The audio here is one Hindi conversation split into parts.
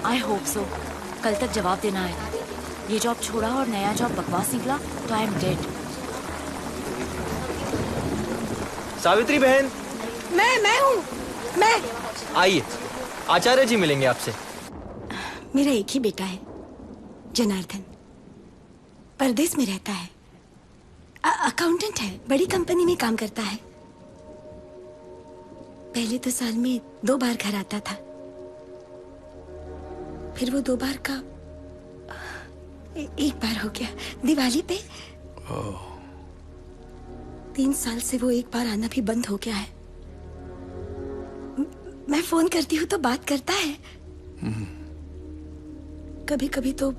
I hope so. कल तक जवाब देना है। ये जॉब छोड़ा और नया जॉब बकवास निकला तो आई एम डेड। सावित्री बहन, मैं हूँ। मैं आइए, आचार्य जी मिलेंगे आपसे। मेरा एक ही बेटा है, जनार्दन। परदेश में रहता है, अकाउंटेंट है, बड़ी कंपनी में काम करता है। पहले तो साल में 2 बार घर आता था, फिर वो 2 बार का 1 बार हो गया दिवाली पे। 3 साल से वो 1 बार आना भी बंद हो गया है। मैं फोन करती हूँ तो बात करता है, कभी कभी तो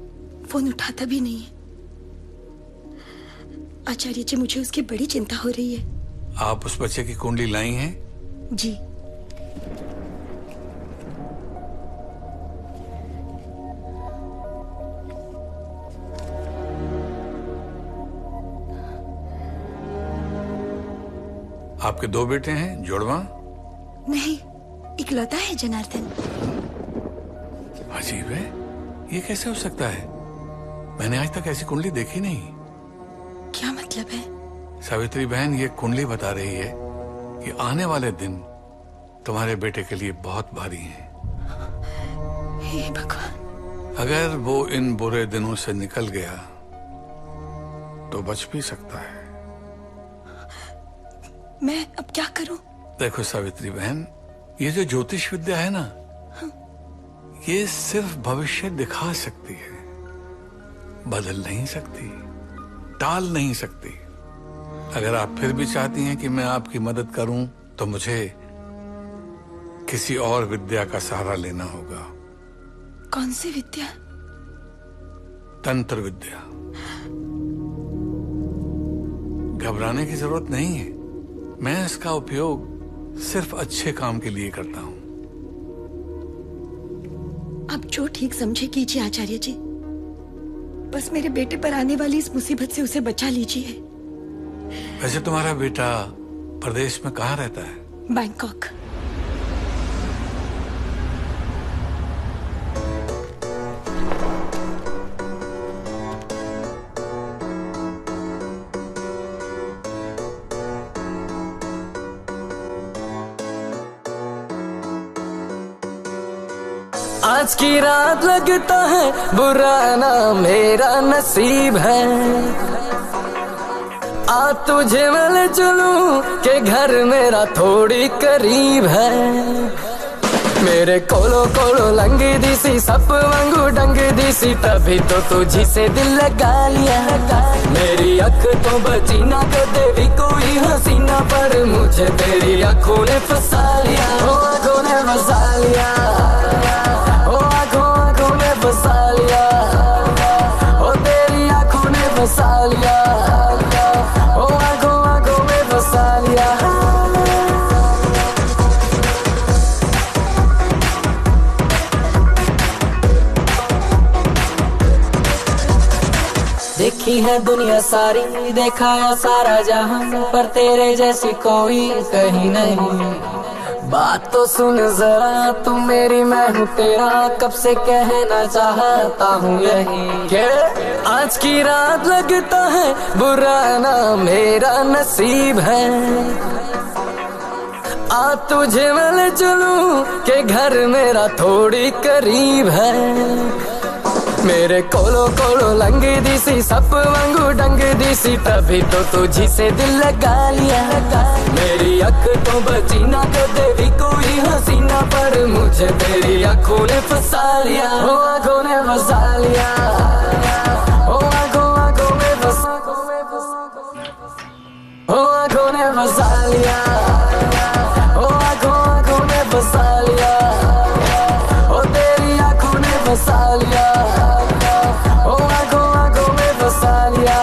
फोन उठाता भी नहीं है। आचार्य जी, मुझे उसकी बड़ी चिंता हो रही है। आप उस बच्चे की कुंडली लाई हैं? जी। आपके 2 बेटे हैं, जुड़वा? नहीं, इकलौता है जनार्दन। अजीब है, ये कैसे हो सकता है? मैंने आज तक ऐसी कुंडली देखी नहीं। क्या मतलब है? सावित्री बहन, ये कुंडली बता रही है कि आने वाले दिन तुम्हारे बेटे के लिए बहुत भारी हैं। हे भगवान। अगर वो इन बुरे दिनों से निकल गया तो बच भी सकता है। मैं अब क्या करूं? देखो सावित्री बहन, ये जो ज्योतिष विद्या है ना, ये सिर्फ भविष्य दिखा सकती है, बदल नहीं सकती, टाल नहीं सकती। अगर आप फिर भी चाहती हैं कि मैं आपकी मदद करूं तो मुझे किसी और विद्या का सहारा लेना होगा। कौन सी विद्या? तंत्र विद्या। घबराने की जरूरत नहीं है, मैं इसका उपयोग सिर्फ अच्छे काम के लिए करता हूं। आप जो ठीक समझे कीजिए आचार्य जी, बस मेरे बेटे पर आने वाली इस मुसीबत से उसे बचा लीजिए। वैसे तुम्हारा बेटा प्रदेश में कहाँ रहता है? बैंकॉक। आज की रात लगता है बुरा ना मेरा नसीब है। आ तुझे मैं ले चलूं के घर मेरा थोड़ी करीब है। मेरे कोलो कोलो लंगी दिसी सप वांगू डंग दिसी, तभी तो तुझी से दिल लगा लिया। मेरी अख तो बची ना कदे भी कोई हसीना, पर मुझे तेरी आंखों ने फंसा लिया। ओ आंखों ने फंसा लिया, ओ आंखों ने फंसा लिया, ओ तेरी आंखों ने फंसा लिया, ओ आंखों में फंसा लिया। देखी है दुनिया सारी, देखा है सारा जहां, पर तेरे जैसी कोई कहीं नहीं। बात तो सुन जरा, तू मेरी मैं हूँ तेरा, कब से कहना चाहता हूँ यही के आज की रात लगता है बुरा ना मेरा नसीब है। आ तुझे मैं ले चलूं के घर मेरा थोड़ी करीब है। मेरे कोलो कोलो लंगी दिसी सप वांगू डंग दिसी, तभी तो तुझी से दिल लगा लिया। मेरी अख तो बची ना कदे भी कोई हसीना, पर मुझे तेरी आंखों ने फंसा लिया। ओ आंखों ने फंसा लिया, ओ आंखों में फंसा, ओ आंखों ने फंसा लिया, ओ आंखों में फंसा लिया, ओ तेरी आंखों ने फंसा लिया, ओ आंखों में फंसा लिया।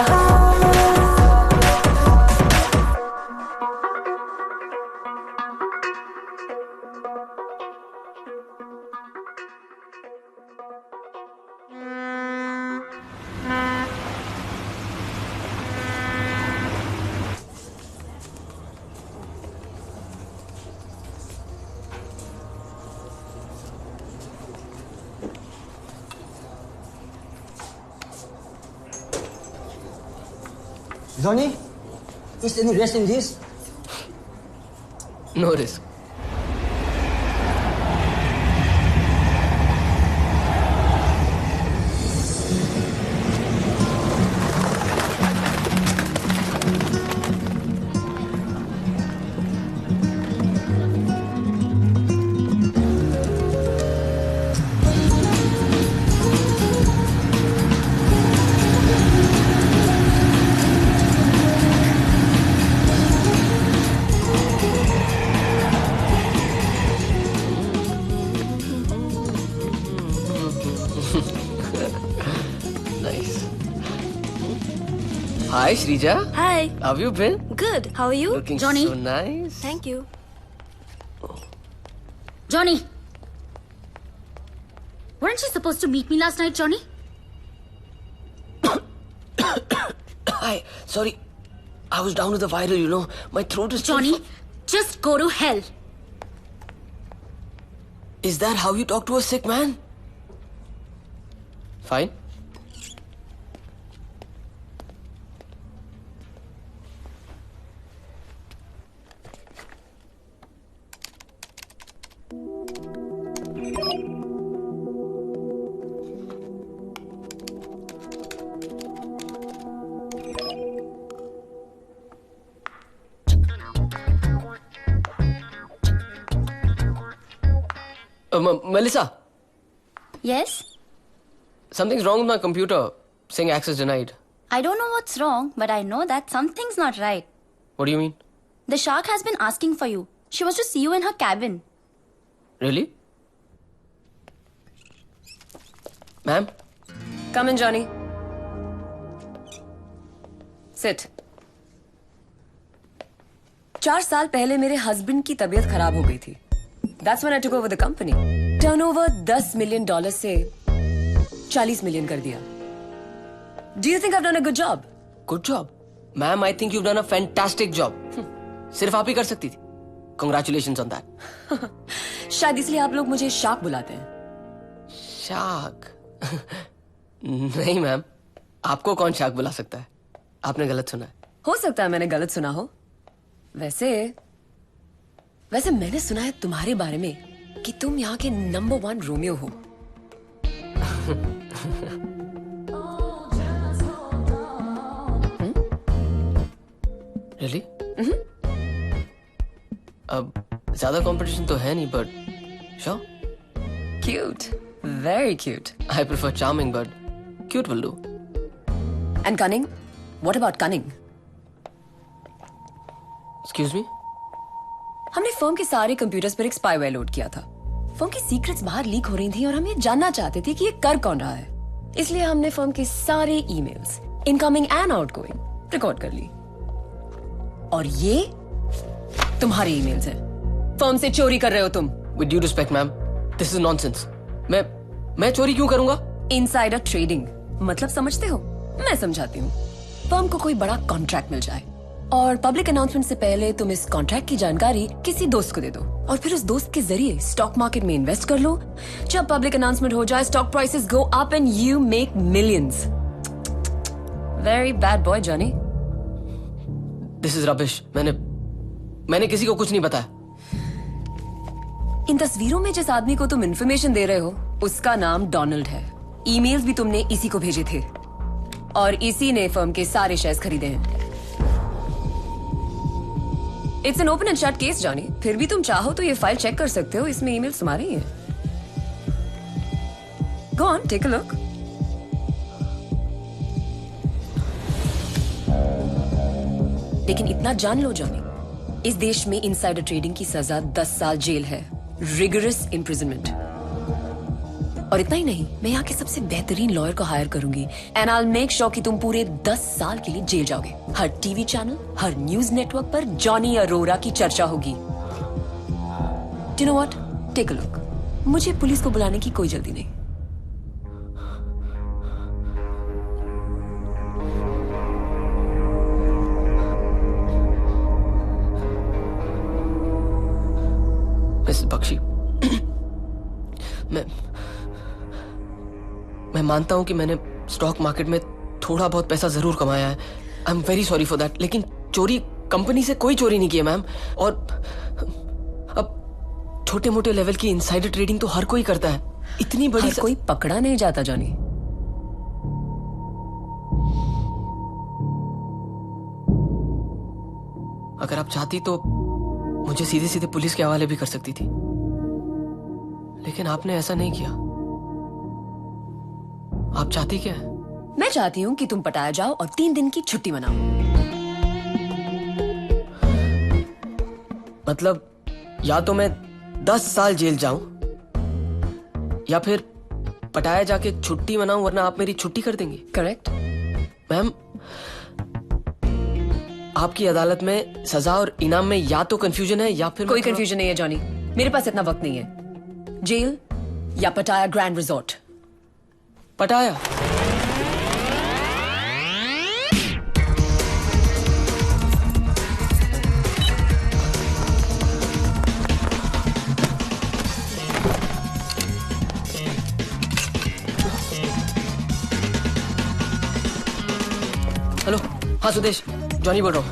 Johnny, is any rest in this? No risk. Nice. Hi, Shrija. Hi. How have you been? Good. How are you? Looking Johnny. so nice. Thank you. Johnny! Weren't you supposed to meet me last night, Johnny? Hi. Sorry. I was down with the viral, you know. My throat is... Johnny, just go to hell. Is that how you talk to a sick man? Fine. Melissa, Yes? something's wrong with my computer. Saying access denied. I don't know what's wrong, but I know that something's not right. What do you mean? The shark has been asking for you. She wants to see you in her cabin. Really? Ma'am? Come in, Johnny. Sit. 4 साल पहले मेरे हस्बैंड की तबीयत खराब हो गई थी. That's when I took over the company. Turnover $10 million से 40 million कर दिया. Do you think I've done a good job? Good job. Ma'am, I think you've done a fantastic job. सिर्फ आप ही कर सकती थी. Congratulations on that. शायद इसलिए आप लोग मुझे शार्क बुलाते हैं. शार्क? नहीं मैम, आपको कौन शार्क बुला सकता है? आपने गलत सुना है. हो सकता है मैंने गलत सुना हो. वैसे मैंने सुना है तुम्हारे बारे में कि तुम यहाँ के नंबर 1 रोमियो हो. Really? अब ज्यादा कंपटीशन तो है नहीं, but sure. Cute. Very cute. I prefer charming, but cute will do. And cunning? What about cunning? Excuse me? हमने फर्म के सारे कंप्यूटर्स पर एक स्पाईवेयर लोड किया था. फर्म की सीक्रेट्स बाहर लीक हो रही थी और हम ये जानना चाहते थे कि ये कर कौन रहा है. इसलिए हमने फर्म के सारे emails, incoming and outgoing, record कर ली. और ये तुम्हारे ईमेल्स हैं. फर्म से चोरी कर रहे हो तुम. With due respect, ma'am, this is nonsense. मैं चोरी क्यों करूंगा? इनसाइडर ट्रेडिंग मतलब समझते हो? मैं समझाती हूँ. फर्म को कोई बड़ा कॉन्ट्रैक्ट मिल जाए और पब्लिक अनाउंसमेंट से पहले तुम इस कॉन्ट्रैक्ट की जानकारी किसी दोस्त को दे दो और फिर उस दोस्त के जरिए स्टॉक मार्केट में इन्वेस्ट कर लो. जब पब्लिक अनाउंसमेंट हो जाए, stock prices go up and you make millions. Very bad boy Johnny. This is rubbish. मैंने किसी को कुछ नहीं बताया. इन तस्वीरों में जिस आदमी को तुम इन्फॉर्मेशन दे रहे हो उसका नाम डोनाल्ड है. ईमेल्स भी तुमने इसी को भेजे थे और इसी ने फर्म के सारे शेयर्स खरीदे हैं. It's an open and shut case Johnny. फिर भी तुम चाहो तो ये फाइल चेक कर सकते हो. इसमें ईमेल्स तुम्हारे ही हैं. Go on, take a look. लेकिन इतना जान लो जॉनी, इस देश में इनसाइडर ट्रेडिंग की सजा 10 साल जेल है. Rigorous imprisonment. और इतना ही नहीं, मैं यहाँ के सबसे बेहतरीन लॉयर को हायर करूंगी and I will make sure कि तुम पूरे 10 साल के लिए जेल जाओगे. हर टीवी चैनल, हर न्यूज नेटवर्क पर जॉनी अरोरा की चर्चा होगी. Do know what? Take a look. मुझे पुलिस को बुलाने की कोई जल्दी नहीं. मिसेस बख्शी, मैं मानता हूं कि मैंने स्टॉक मार्केट में थोड़ा बहुत पैसा जरूर कमाया है. I am very sorry for that, लेकिन चोरी कंपनी से कोई चोरी नहीं की है मैम। और अब छोटे मोटे लेवल की इनसाइडर ट्रेडिंग तो हर कोई करता है, इतनी बड़ी कोई पकड़ा नहीं जाता जॉनी। अगर आप चाहती तो मुझे सीधे सीधे पुलिस के हवाले भी कर सकती थी, लेकिन आपने ऐसा नहीं किया। आप चाहती क्या है? मैं चाहती हूँ कि तुम पटाया जाओ और 3 दिन की छुट्टी मनाओ। मतलब या तो मैं 10 साल जेल जाऊं या फिर पटाया जाके छुट्टी मनाऊं, वरना आप मेरी छुट्टी कर देंगी। करेक्ट मैम, आपकी अदालत में सजा और इनाम में या तो कंफ्यूजन है या फिर कोई कंफ्यूजन नहीं है जॉनी, मेरे पास इतना वक्त नहीं है। जेल या पटाया ग्रैंड रिजॉर्ट? पटाया। हेलो, हाँ सुदेश, जॉनी बोल रहा हूँ।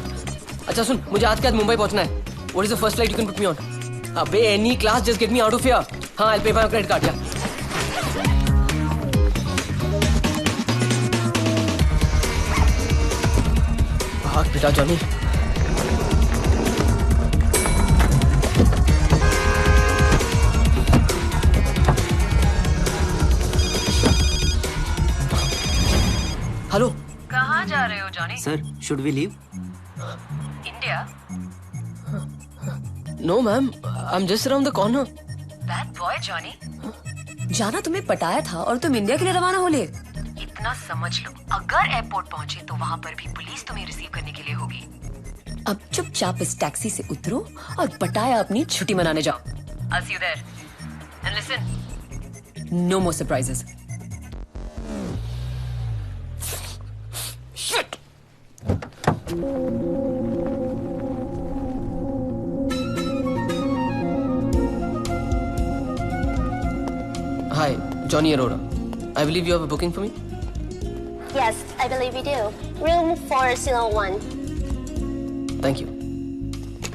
अच्छा सुन, मुझे आज के आज मुंबई पहुंचना है। What is the first flight you can put me on? अबे any class, just get me out of here. हाँ, I will pay by credit card. या भाग बेटा जॉनी। हेलो, कहाँ जा रहे हो Johnny? Sir, should we leave? India? No ma'am, I am just around the corner. Bad boy Johnny. जाना तुम्हें पटाया था और तुम इंडिया के लिए रवाना हो ले। इतना समझ लो, अगर एयरपोर्ट पहुंचे तो वहाँ पर भी पुलिस तुम्हें रिसीव करने के लिए होगी। अब चुपचाप इस टैक्सी से उतरो और पटाया अपनी छुट्टी मनाने जाओ। I'll see you there. And listen, no more surprises. Shit. Hi, Johnny Arora. I believe you have a booking for me? Yes, I believe you do. Room 401. Thank you.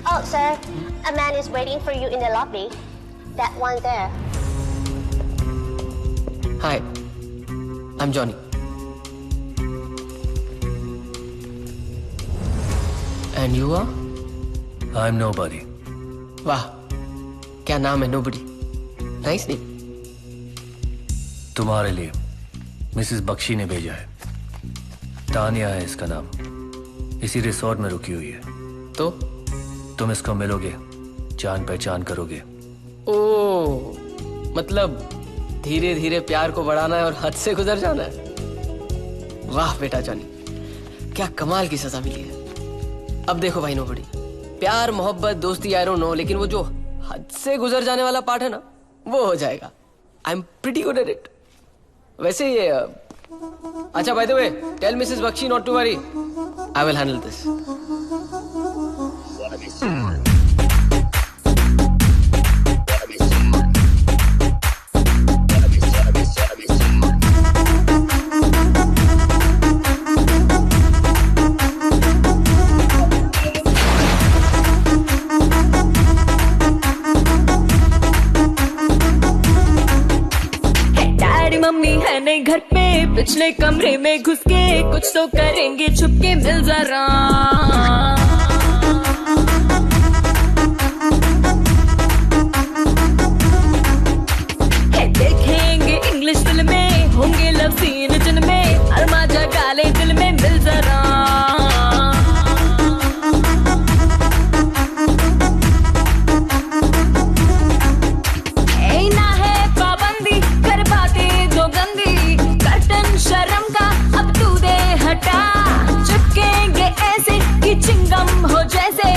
Oh, sir, a man is waiting for you in the lobby. That one there. Hi, I'm Johnny. And you are? I'm nobody. वाह, क्या नाम है nobody. Nice name. तुम्हारे लिए मिसेस बख्शी ने भेजा है। तानिया है इसका नाम, इसी रिसोर्ट में रुकी हुई है। तो तुम इसको मिलोगे, जान पहचान करोगे। ओ, मतलब धीरे धीरे प्यार को बढ़ाना है और हद से गुजर जाना है। वाह बेटा जॉनी, क्या कमाल की सजा मिली है। अब देखो भाई नोबडी, प्यार मोहब्बत दोस्ती आई डोंट नो, लेकिन वो जो हद से गुजर जाने वाला पार्ट है ना, वो हो जाएगा। I am pretty good at it. वैसे ये अच्छा, by the way, tell Mrs Bakshi not to worry, I will handle this. नहीं घर पे पिछले कमरे में घुस के कुछ तो करेंगे, छुपके मिल जरा। देखेंगे इंग्लिश फिल्में, होंगे लव सीन जिनमें अरमा जगा ले दिल में, मिल जरा। शर्म का अब तू दे हटा, चिपकेंगे ऐसे कि चिंगम हो जैसे,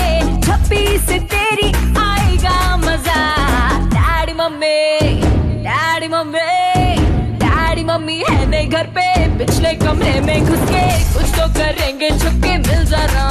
छप्पी से तेरी आएगा मजा। Daddy mummy, daddy mummy, daddy mummy है नहीं घर पे, पिछले कमरे में घुस के कुछ तो करेंगे, छुपके मिल जरा।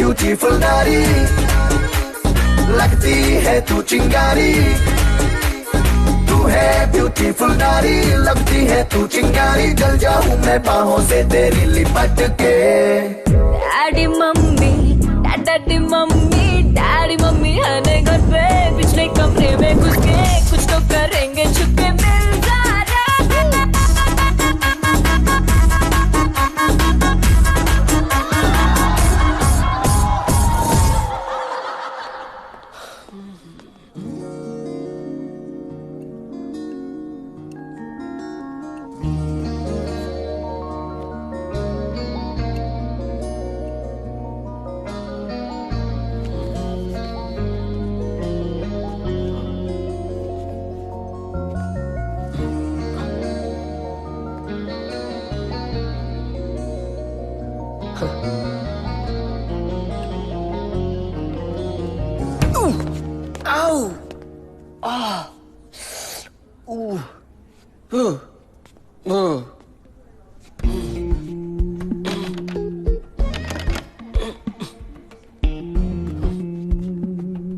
ब्यूटीफुल नारी, लगती है तू चिंगारी, तू है ब्यूटीफुल नारी, लगती है तू चिंगारी, जल जाऊं मैं बाहों से तेरी लिपट के। Daddy mummy daddy mummy daddy mummy आने घर पे, पिछले कमरे में घुस के कुछ तो करेंगे, छुपके मिल जा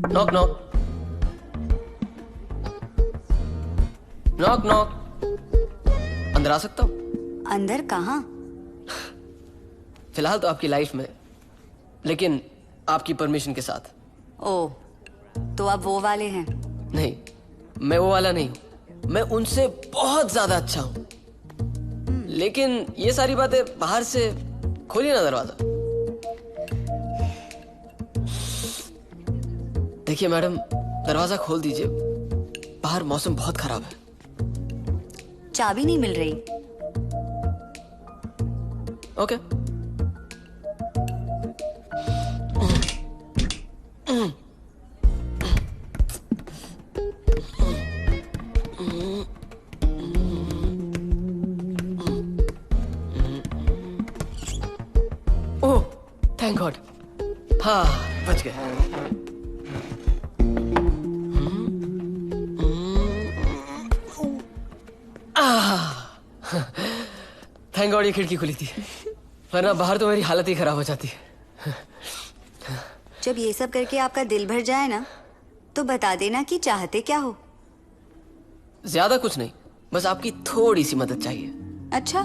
नॉक नॉक नॉक नॉक। अंदर आ सकता हूँ? अंदर कहाँ? फिलहाल तो आपकी लाइफ में, लेकिन आपकी परमिशन के साथ। ओह, तो आप वो वाले हैं? नहीं, मैं वो वाला नहीं हूँ, मैं उनसे बहुत ज्यादा अच्छा हूँ। लेकिन ये सारी बातें बाहर से, खोलिए ना दरवाजा। देखिए मैडम, दरवाजा खोल दीजिए, बाहर मौसम बहुत खराब है। चाबी नहीं मिल रही। ओके। ओह, थैंक गॉड। हाँ, बच गए। थैंक गॉड ये खिड़की खुली थी, वरना बाहर तो मेरी हालत ही खराब हो जाती है। जब ये सब करके आपका दिल भर जाए ना, तो बता देना कि चाहते क्या हो। ज्यादा कुछ नहीं, बस आपकी थोड़ी सी मदद चाहिए। अच्छा,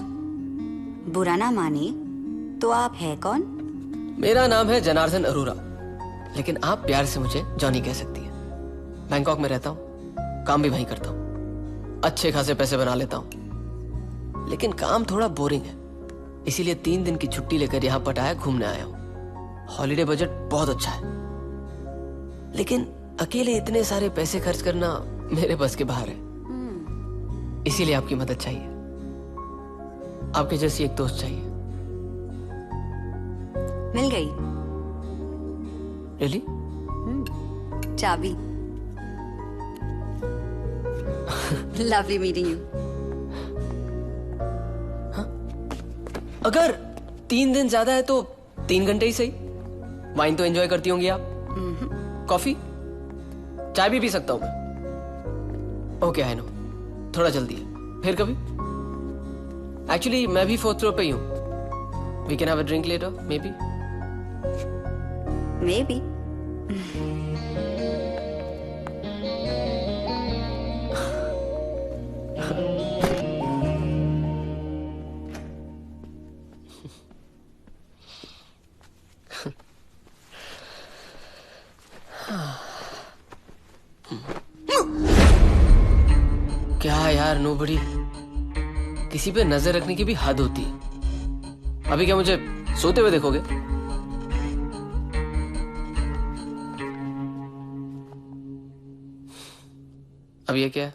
बुरा ना माने तो आप है कौन? मेरा नाम है जनार्दन अरोरा, लेकिन आप प्यार से मुझे जॉनी कह सकती हैं। बैंकॉक में रहता हूँ, काम भी वहीं करता हूँ, अच्छे खासे पैसे बना लेता हूँ, लेकिन काम थोड़ा बोरिंग है, इसीलिए 3 दिन की छुट्टी लेकर यहाँ पटाया घूमने आया हूँ। हॉलिडे बजट बहुत अच्छा है, लेकिन अकेले इतने सारे पैसे खर्च करना मेरे बस के बाहर है, इसीलिए आपकी मदद चाहिए। आपके जैसी एक दोस्त चाहिए। मिल गई। रियली? चाबी। Lovely meeting you. अगर 3 दिन ज्यादा है तो 3 घंटे ही सही। वाइन तो एंजॉय करती होंगी आप? कॉफी, चाय भी पी सकता हूं मैं। ओके, आई नो, थोड़ा जल्दी है, फिर कभी। एक्चुअली मैं भी 4th फ्लोर पे ही हूं। We can have a drink later, maybe. क्या यार, नोबडी, किसी पे नजर रखने की भी हद होती है। अभी क्या मुझे सोते हुए देखोगे? अब ये क्या है?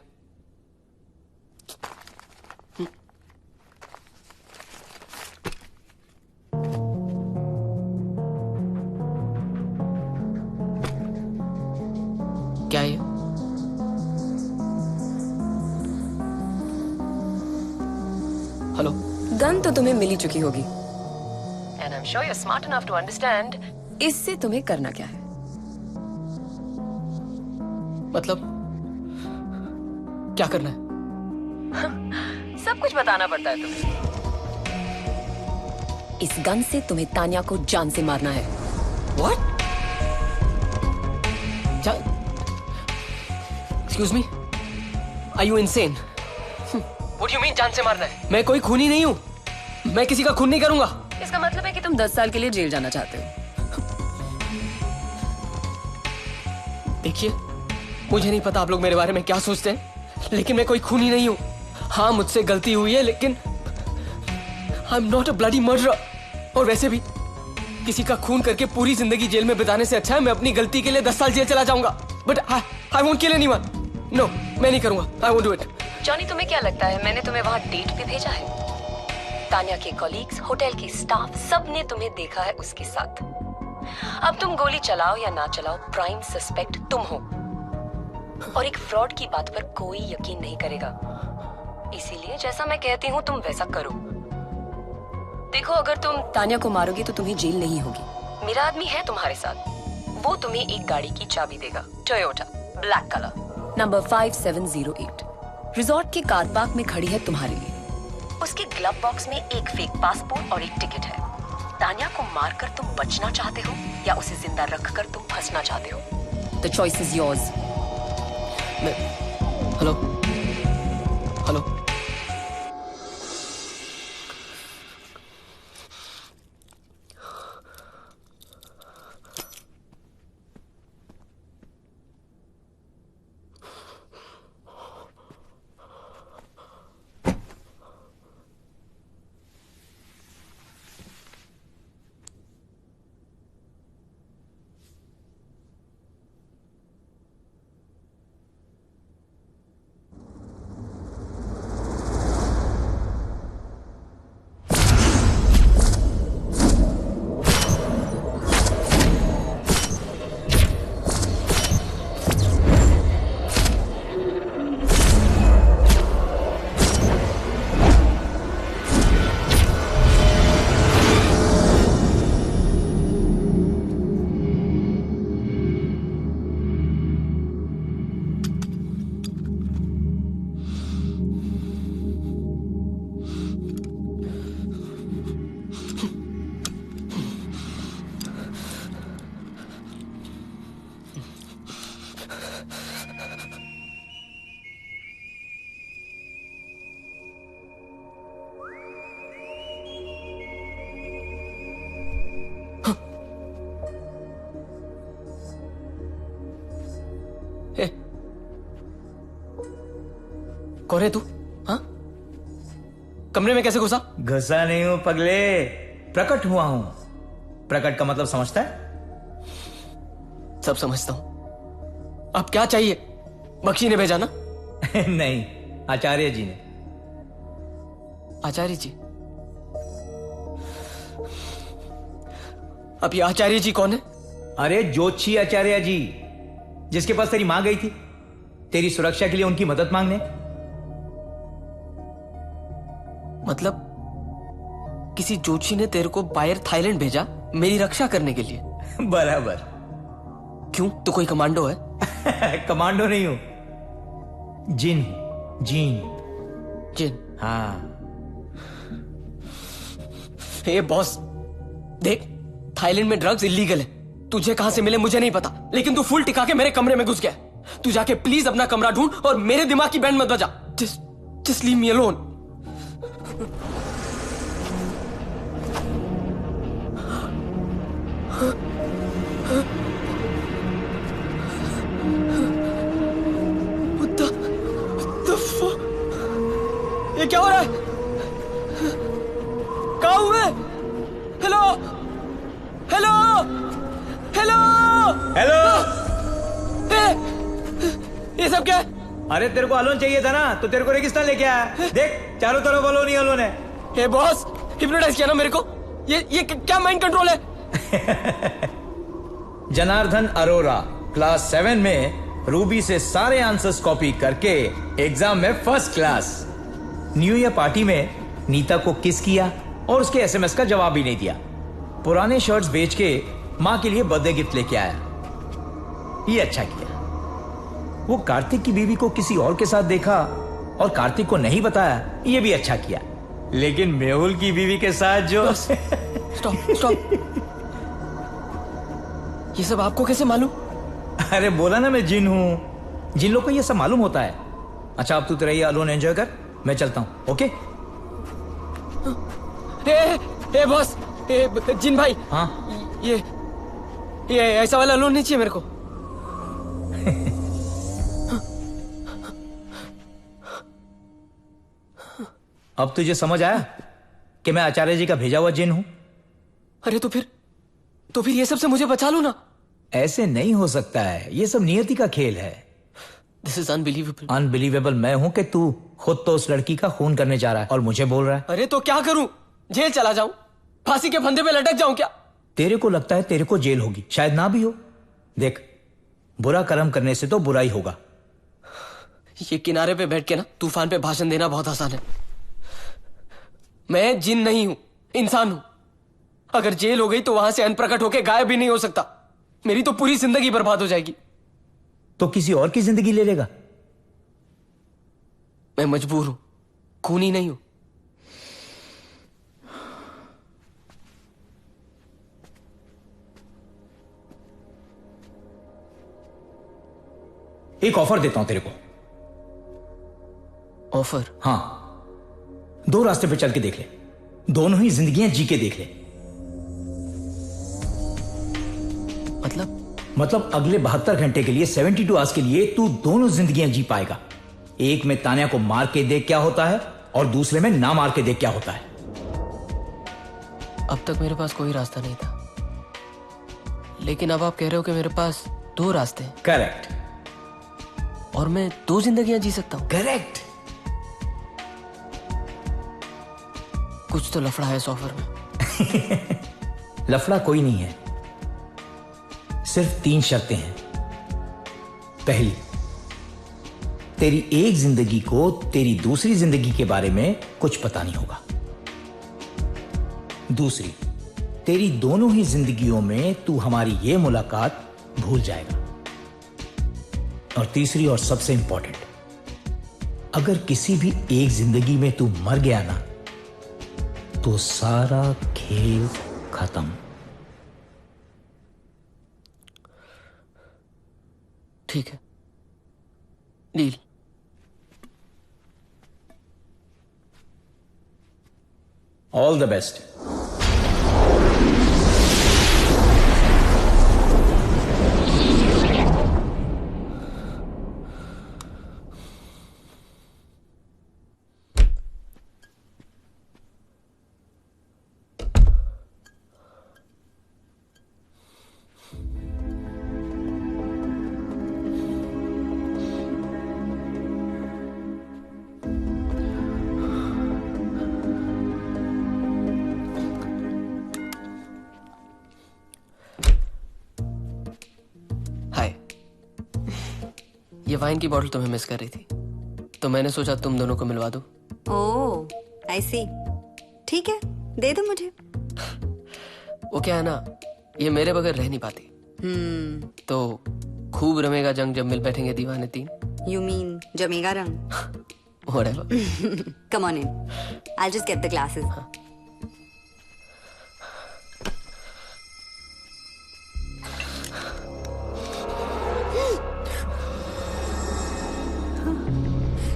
क्या है? हेलो। गन तो तुम्हें मिल ही चुकी होगी, and I am sure you are smart enough to understand इससे तुम्हें करना क्या है। मतलब क्या करना है? सब कुछ बताना पड़ता है तुम्हें। इस गन से तुम्हें तान्या को जान से मारना है, What? Excuse me? Are you insane? What do you mean जान से मारना है? मैं कोई खूनी नहीं हूँ। मैं किसी का खून नहीं करूंगा। इसका मतलब है कि तुम 10 साल के लिए जेल जाना चाहते हो। देखिए, मुझे नहीं पता आप लोग मेरे बारे में क्या सोचते हैं, लेकिन मैं कोई खूनी नहीं हूँ। हाँ, मुझसे गलती हुई है, लेकिन I am not a bloody murderer. और वैसे भी किसी का खून करके पूरी जिंदगी जेल में बिताने से अच्छा है मैं अपनी गलती के लिए 10 साल जेल चला जाऊंगा। But I won't kill anyone. No, मैं नहीं करूंगा। I won't do it. Johnny, तुम्हें क्या लगता है मैंने तुम्हें वहां डेट पे भेजा है? तानिया के कॉलीग्स, होटल की स्टाफ, सब ने तुम्हें देखा है उसके साथ। अब तुम गोली चलाओ या ना चलाओ, प्राइम सस्पेक्ट तुम हो। और एक फ्रॉड की बात पर कोई यकीन नहीं करेगा। इसीलिए जैसा मैं कहती हूँ तुम वैसा करो। देखो, अगर तुम तानिया को मारोगे तो तुम्हें जेल नहीं होगी। मेरा आदमी है तुम्हारे साथ, वो तुम्हें एक गाड़ी की चाबी देगा, Toyota, black colour, number 5708। Resort के कार पार्क में खड़ी है तुम्हारे लिए। उसके ग्लव बॉक्स में एक फेक पासपोर्ट और एक टिकट है। तानिया को मारकर तुम बचना चाहते हो या उसे जिंदा रखकर तुम फंसना चाहते हो? The choice is yours. Hello hello, कौन है तू? हाँ, कमरे में कैसे घुसा? घुसा नहीं हूं पगले, प्रकट हुआ हूं। प्रकट का मतलब समझता है? सब समझता हूं। अब क्या चाहिए? बख्शी ने भेजा ना? नहीं, आचार्य जी ने। आचार्य जी? अब ये आचार्य जी कौन है? अरे ज्योतिषी आचार्य जी, जिसके पास तेरी मां गई थी तेरी सुरक्षा के लिए उनकी मदद मांगने। मतलब किसी ज्योतिषी ने तेरे को बाहर थाईलैंड भेजा मेरी रक्षा करने के लिए? बराबर। क्यों, तू कोई कमांडो है? कमांडो नहीं हूं, जिन। हाँ। हे बॉस, देख, थाईलैंड में ड्रग्स इलीगल है। तुझे कहां से मिले मुझे नहीं पता, लेकिन तू फुल टिका के मेरे कमरे में घुस गया। तू जाके प्लीज अपना कमरा ढूंढ और मेरे दिमाग की बैंड मत बजा। Just leave me alone. What the fuck? ये क्या हो रहा है? कहाँ हूँ मैं? Hello hello hello hello. ये सब क्या है? अरे तेरे को अलोन चाहिए था ना, तो तेरे को रेगिस्तान लेके आया। देख, चारों तरफ अलोन ही अलोन है। हे बॉस, हिप्नोटाइज किया ना मेरे को? ये क्या माइंड कंट्रोल है? जनार्दन अरोरा क्लास 7 में रूबी से सारे आंसर्स कॉपी करके एग्जाम में first class. New year party में नीता को किस किया और उसके एसएमएस का जवाब भी नहीं दिया। पुराने शर्ट्स बेच के मां के लिए बर्थडे गिफ्ट लेके आया। ये अच्छा किया। वो कार्तिक की बीवी को किसी और के साथ देखा और कार्तिक को नहीं बताया, ये भी अच्छा किया। लेकिन मेहुल की बीवी के साथ जो स्टॉप ये सब आपको कैसे मालूम? अरे बोला ना मैं जिन हूँ, जिन लोग को ये सब मालूम होता है। अच्छा अब तू तेरा ये अलोन एंजॉय कर, मैं चलता हूँ। ओके? ए बॉस, जिन भाई। हाँ ये ऐसा वाला अलोन नहीं चाहिए मेरे को। अब तुझे समझ आया कि मैं आचार्य जी का भेजा हुआ जिन हूं? अरे तो फिर ये सब से मुझे बचा लो ना। ऐसे नहीं हो सकता है, ये सब नियति का खेल है। This is unbelievable. अनबिलीवेबल मैं हूं कि तू खुद तो उस लड़की का खून करने जा रहा है और मुझे बोल रहा है। अरे तो क्या करूं? जेल चला जाऊं? फांसी के फंदे पे लटक जाऊं क्या? तेरे को लगता है तेरे को जेल होगी, शायद ना भी हो। देख, बुरा कर्म करने से तो बुरा ही होगा। ये किनारे पे बैठ के ना तूफान पे भाषण देना बहुत आसान है। मैं जिन नहीं हूं, इंसान हूं। अगर जेल हो गई तो वहां से अनप्रकट होके गायब भी नहीं हो सकता। मेरी तो पूरी जिंदगी बर्बाद हो जाएगी। तो किसी और की जिंदगी ले लेगा? मैं मजबूर हूं, खूनी नहीं हूं। एक ऑफर देता हूं तेरे को। ऑफर? हाँ, 2 रास्ते पे चल के देख ले, दोनों ही जिंदगियां जी के देख ले। मतलब अगले 72 घंटे के लिए, 72 आवर्स के लिए तू दोनों जिंदगियां जी पाएगा। एक में तान्या को मार के देख क्या होता है और दूसरे में ना मार के देख क्या होता है। अब तक मेरे पास कोई रास्ता नहीं था, लेकिन अब आप कह रहे हो कि मेरे पास 2 रास्ते हैं। करेक्ट। और मैं 2 जिंदगियां जी सकता हूं। करेक्ट। कुछ तो लफड़ा है इस ऑफर में। लफड़ा कोई नहीं है, सिर्फ 3 शर्तें हैं। पहली, तेरी एक जिंदगी को तेरी दूसरी जिंदगी के बारे में कुछ पता नहीं होगा। दूसरी, तेरी दोनों ही जिंदगियों में तू हमारी ये मुलाकात भूल जाएगा। और तीसरी और सबसे इंपॉर्टेंट, अगर किसी भी एक जिंदगी में तू मर गया ना, तो सारा खेल खत्म। ठीक है, डील। All the best. ये वाइन की बोतल तुम्हें मिस कर रही थी, तो मैंने सोचा तुम दोनों को मिलवा दो। ओह, आई सी। ठीक है, दे दो मुझे। वो क्या है ना, ये मेरे बगैर रह नहीं पाती। तो खूब रमेगा जंग जब मिल बैठेंगे दीवाने 3। You mean जमेगा रंग? Whatever. Come on in. I'll just get the glasses.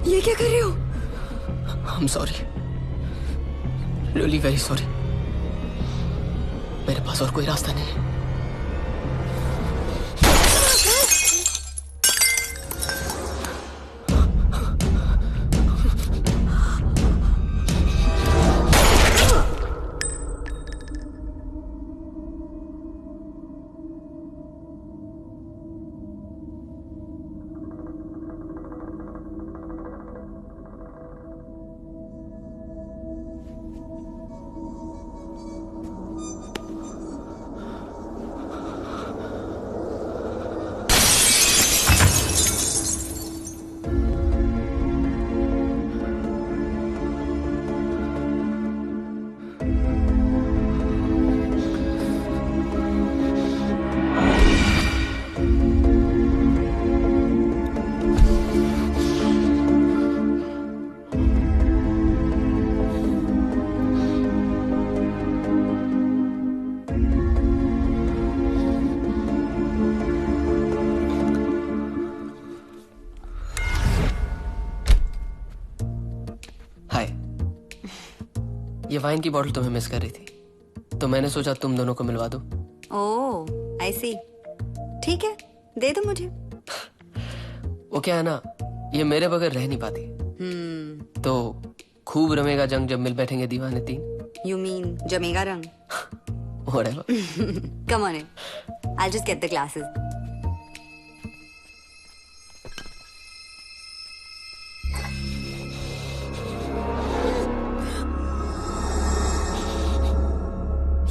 ये क्या कर रहे हो? I'm sorry. Really very sorry. मेरे पास और कोई रास्ता नहीं है। ये वाइन की बॉटल तुम्हें मिस कर रही थी, तो मैंने सोचा तुम दोनों को मिलवा दो। ओह आई सी, ठीक है दे दो मुझे। वो क्या है ना, ये मेरे बगैर रह नहीं पाती। तो खूब रमेगा जंग जब मिल बैठेंगे दीवाने तीन। यू मीन जमेगा रंग? Whatever. Come on in. I'll just get the glasses.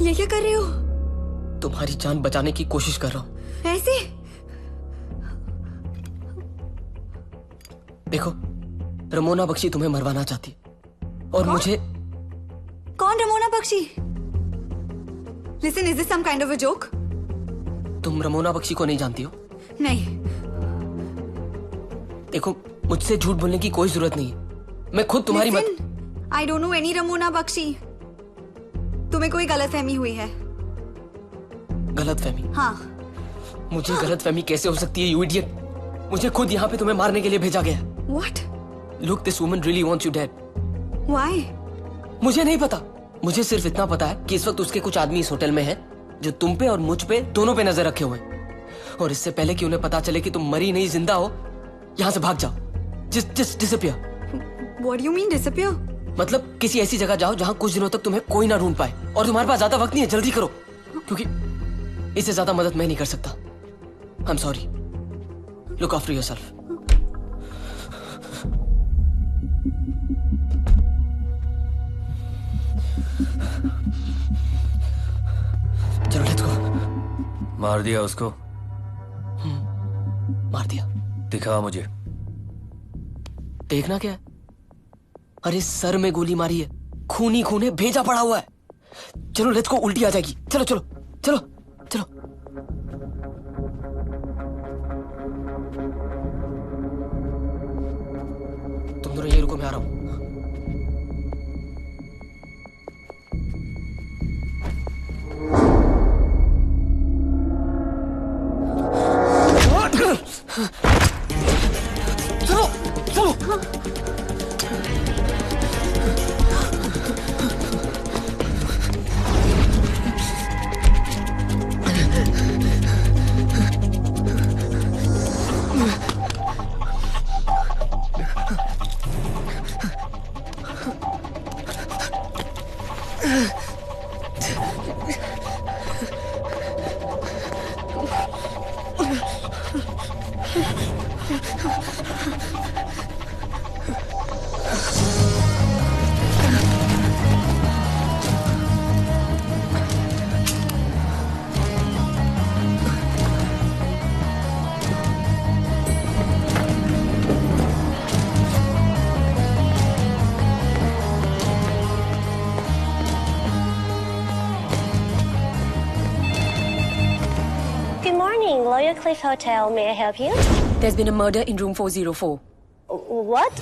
ये क्या कर रहे हो? तुम्हारी जान बचाने की कोशिश कर रहा हूँ। ऐसे? देखो, रमोना बख्शी तुम्हें मरवाना चाहती है और मुझे। कौन Ramona Bakshi? Listen, is this some kind of a joke? तुम रमोना बख्शी को नहीं जानती हो? नहीं। देखो, मुझसे झूठ बोलने की कोई जरूरत नहीं है। मैं खुद तुम्हारी I don't know any Ramona Bakshi. तुम्हें कोई गलतफहमी हुई है। गलतफहमी? हाँ। मुझे गलतफहमी कैसे हो सकती है, you idiot? मुझे खुद यहाँ पे तुम्हें मारने के लिए भेजा गया। What? Look, this woman really wants you dead. Why? मुझे नहीं पता। मुझे सिर्फ इतना पता है कि इस वक्त उसके कुछ आदमी इस होटल में हैं जो तुम पे और मुझ पे दोनों पे नजर रखे हुए हैं। और इससे पहले कि उन्हें पता चले कि तुम मरी नहीं जिंदा हो, यहाँ से भाग जाओ। Just disappear. What do you mean disappear? मतलब किसी ऐसी जगह जाओ जहाँ कुछ दिनों तक तुम्हें कोई ना ढूंढ पाए। और तुम्हारे पास ज्यादा वक्त नहीं है, जल्दी करो, क्योंकि इससे ज्यादा मदद मैं नहीं कर सकता। I'm sorry. Look after yourself. चलो लेट्स गो। मार दिया उसको? मार दिया। दिखा मुझे। देखना क्या है? अरे सर में गोली मारी है, खूनी खून है, भेजा पड़ा हुआ है। चलो लेट्स गो, उल्टी आ जाएगी। चलो चलो चलो चलो। तुम दोनों यही रुको, मैं आ रहा हूं। चलो चलो। Royal Cliff Hotel. May I help you? There's been a murder in room 404. What?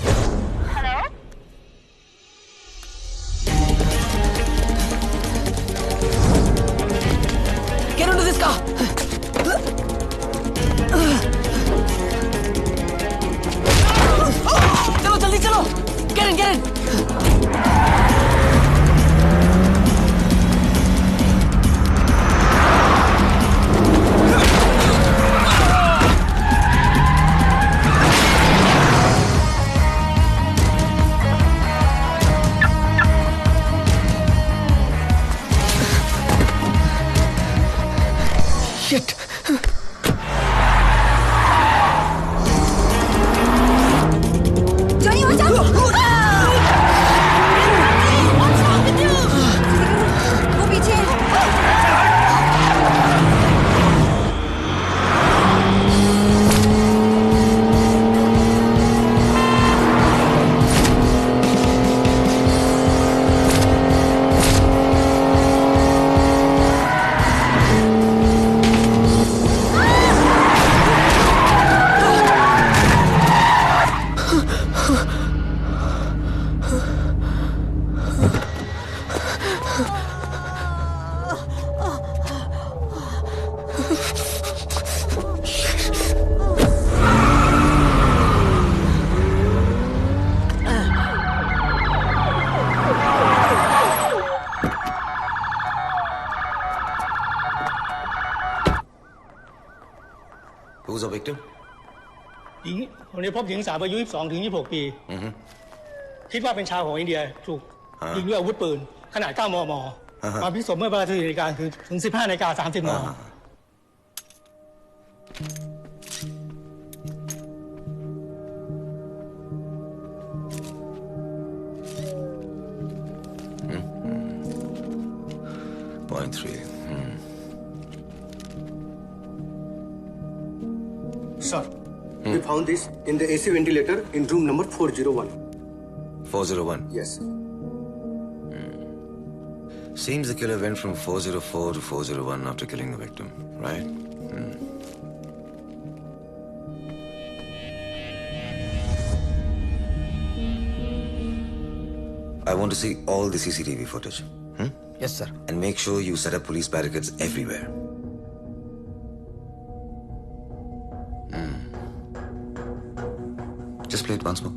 Hello? Get into this car. चलो जल्दी चलो. Get in, get in. คนนี้พบหญิงสาวอายุ 22 ถึง 26 ปี คิดว่าเป็นชาวของอินเดียถูกยิงด้วยอาวุธปืนขนาด 9 มม. มาพิสูจน์เมื่อเวลา14 นาฬิกาถึง 15 นาฬิกา 30 น. Point 3. Sir, we found this in the AC ventilator in room number 401. 401? Yes. Seems the killer went from 404 to 401 after killing the victim, right? I want to see all the CCTV footage. Yes, sir. And make sure you set up police barricades everywhere. Just play it once more.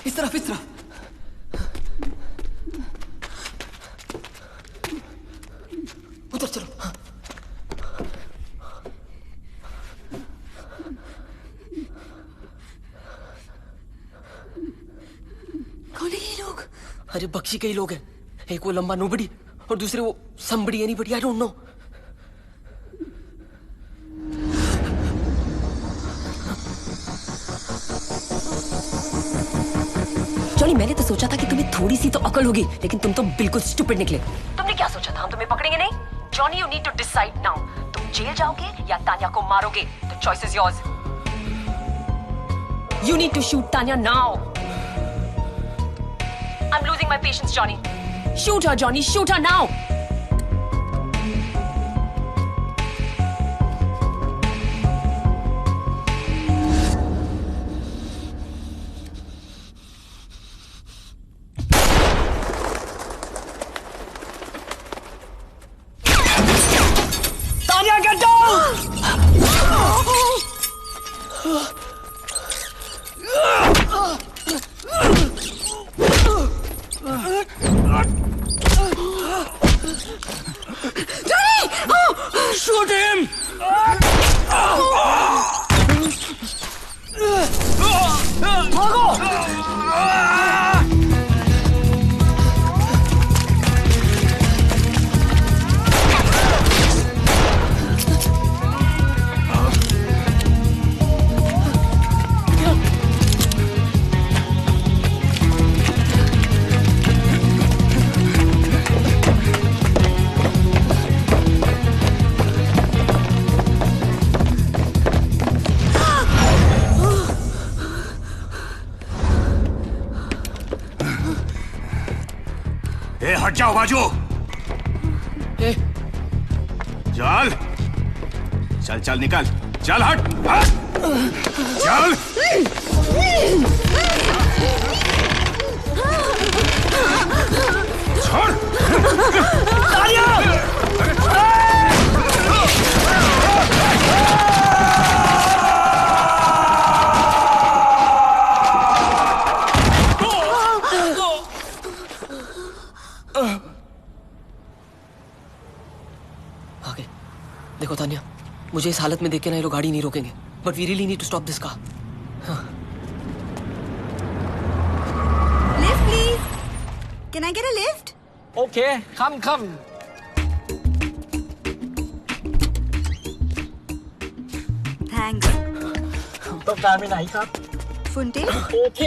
इस तरफ उधर चलो। कौन है ये लोग? अरे बख्शी के ही लोग हैं। एक वो लंबा नोबडी और दूसरे वो somebody anybody, I don't know. Johnny, मैंने तो सोचा था कि तुम्हें थोड़ी सी तो अकल होगी, लेकिन तुम तो बिल्कुल स्टूपिड निकले। तुमने क्या सोचा था हम तुम्हें पकड़ेंगे नहीं? Johnny, you need to decide now. तुम जेल जाओगे या तान्या को मारोगे? The choice is yours. You need to shoot Tanya now. I am losing my patience, Johnny. Shoot her, Johnny, shoot her now. जाओ बाजू। चल चल चल निकल, चल हट हट चल। छोड़ आगे देखो तानिया, मुझे इस हालत में देख के ना ये लोग गाड़ी नहीं रोकेंगे, but we really need to stop this car. Lift please, can I get a lift? Okay, come. Thanks. ต้องการไปไหนครับ ฟุนเต้ โอเค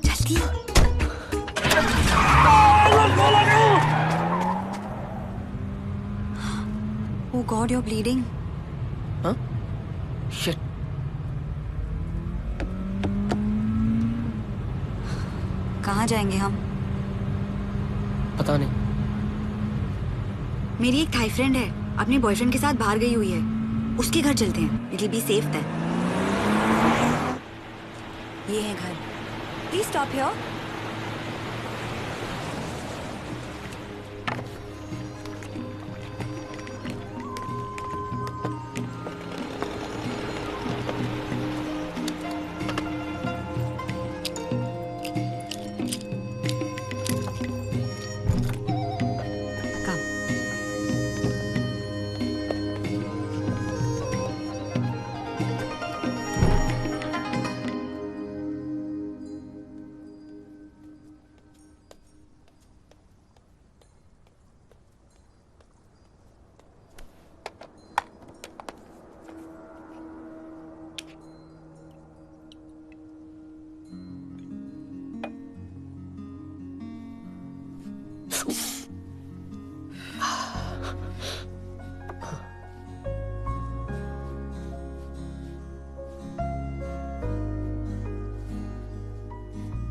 जल्दी। Oh God, you're bleeding. Huh? Shit. कहाँ जाएंगे हम? पता नहीं। मेरी एक थाई फ्रेंड है, अपने बॉयफ्रेंड के साथ बाहर गई हुई है। उसके घर चलते हैं। It'll be safe then. ये है घर। Please stop here.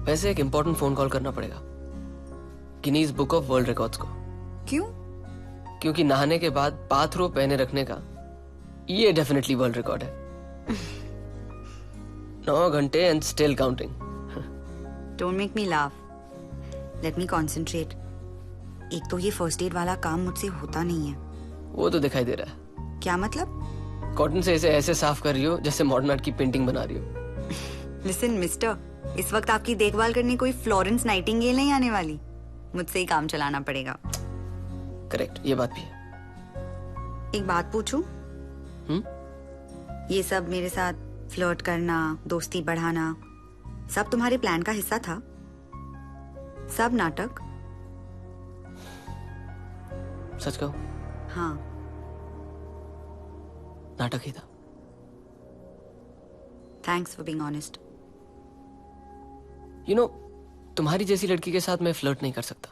वैसे एक इम्पोर्टेंट फोन कॉल करना पड़ेगा Guinness book of world records को। क्यों? क्योंकि नहाने के बाद बाथरोब पहने रखने का ये डेफिनेटली वर्ल्ड रिकॉर्ड है। 9 घंटे and still counting. Don't make me laugh. Let me concentrate. एक तो ये फर्स्ट एड वाला काम मुझसे होता नहीं है। वो तो दिखाई दे रहा है। क्या मतलब? कॉटन से इसे ऐसे साफ कर रही हो जैसे मॉडर्न आर्ट की पेंटिंग बना रही हो। Listen, मिस्टर, इस वक्त आपकी देखभाल करने कोई फ्लोरेंस नाइटिंगेल नहीं आने वाली। मुझसे ही काम चलाना पड़ेगा। करेक्ट, ये बात भी है। एक बात पूछूं? ये सब मेरे साथ फ्लर्ट करना, दोस्ती बढ़ाना, सब तुम्हारे प्लान का हिस्सा था? सब नाटक? सच कहो? हाँ। नाटक ही था। Thanks for being honest. You know, तुम्हारी जैसी लड़की के साथ मैं फ्लर्ट नहीं कर सकता।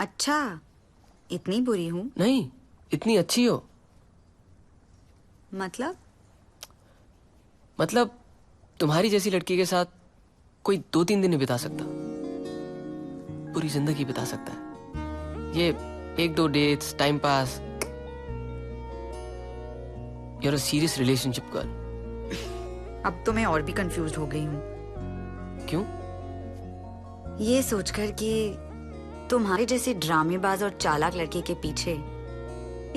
अच्छा, इतनी बुरी हूँ? नहीं, इतनी अच्छी हो। मतलब तुम्हारी जैसी लड़की के साथ कोई 2-3 दिन नहीं बिता सकता, पूरी जिंदगी बिता सकता है। ये 1-2 dates, time pass. You're a serious relationship girl. अब तो मैं और भी कंफ्यूज हो गई हूँ। क्यों? ये सोचकर कि तुम्हारे जैसे ड्रामेबाज और चालाक लड़के के पीछे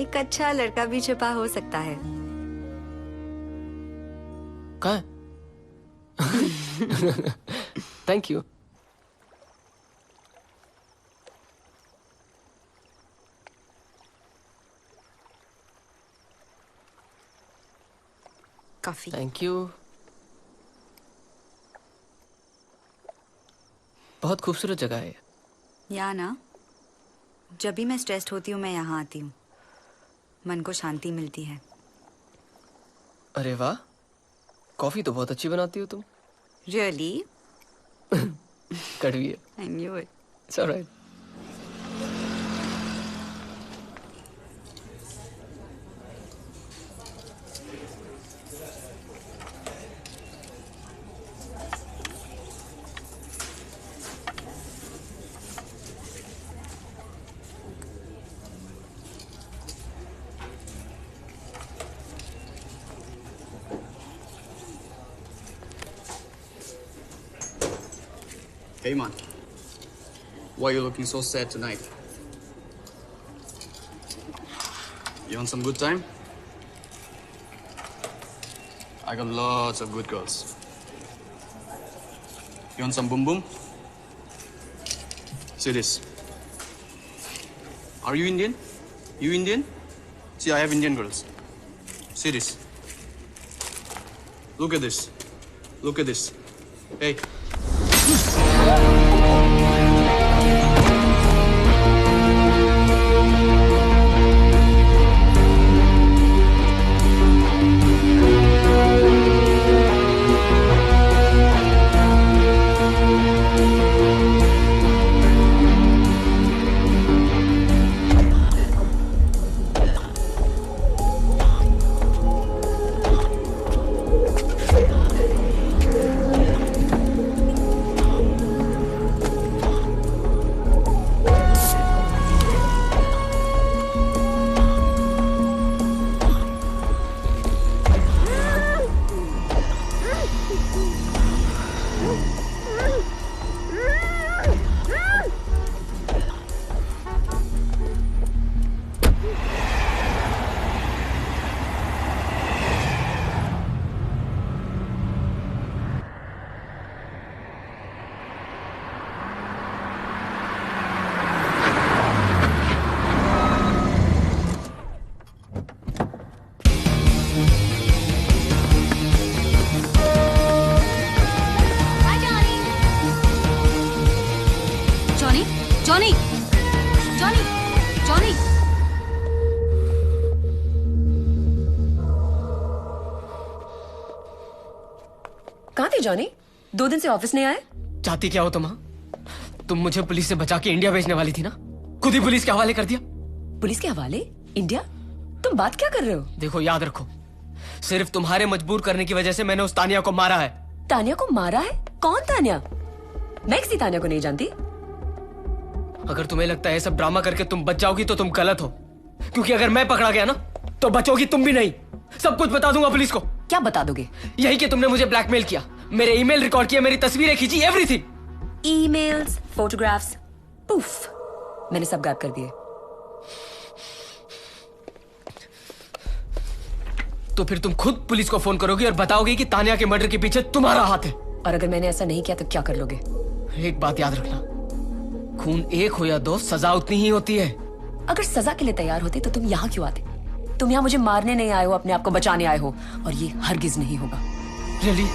एक अच्छा लड़का भी छुपा हो सकता है। कहाँ है? Thank you. Coffee. Thank you. बहुत खूबसूरत जगह है। या ना, जब भी मैं स्ट्रेस्ड होती हूँ मैं यहाँ आती हूँ, मन को शांति मिलती है। अरे वाह, कॉफी तो बहुत अच्छी बनाती हो तुम। Really? कड़वी है। I knew it. It's all right. Hey man, why are you looking so sad tonight? You want some good time? I got lots of good girls. You want some boom boom? See this. Are you Indian? You Indian? See, I have Indian girls. See this. Look at this. Look at this. Hey. Johnny 2 दिन से ऑफिस नहीं आए? चाहती क्या हो तुम मुझे पुलिस से बचा के इंडिया भेजने वाली थी ना, खुद ही पुलिस के हवाले कर दिया। पुलिस के हवाले? इंडिया? तुम बात क्या कर रहे हो? देखो याद रखो, सिर्फ तुम्हारे मजबूर करने की वजह से मैंने उस तानिया को मारा है। तानिया को मारा है? कौन तानिया? मैं किसी तानिया को नहीं जानती। अगर तुम्हें लगता है सब ड्रामा करके तुम बच जाओगी तो तुम गलत हो, क्योंकि अगर मैं पकड़ा गया ना तो बचोगी तुम भी नहीं। सब कुछ बता दूंगा पुलिस को। क्या बता दोगे? यही कि तुमने मुझे ब्लैकमेल किया, मेरे ईमेल रिकॉर्ड किया, मेरी तस्वीरें खींची, एवरीथिंग। ईमेल्स, फोटोग्राफ्स, पुफ, मैंने सब गायब कर दिए। तो फिर तुम खुद पुलिस को फोन करोगी और बताओगी कि तानिया के मर्डर के पीछे तुम्हारा हाथ है। और अगर मैंने ऐसा नहीं किया तो क्या कर लोगे? एक बात याद रखना, खून एक हो या दो, सजा उतनी ही होती है। अगर सजा के लिए तैयार होते तो तुम यहाँ क्यों आते? तुम यहाँ मुझे मारने नहीं आए हो, अपने आप को बचाने आए हो, और ये हरगिज नहीं होगा। Really?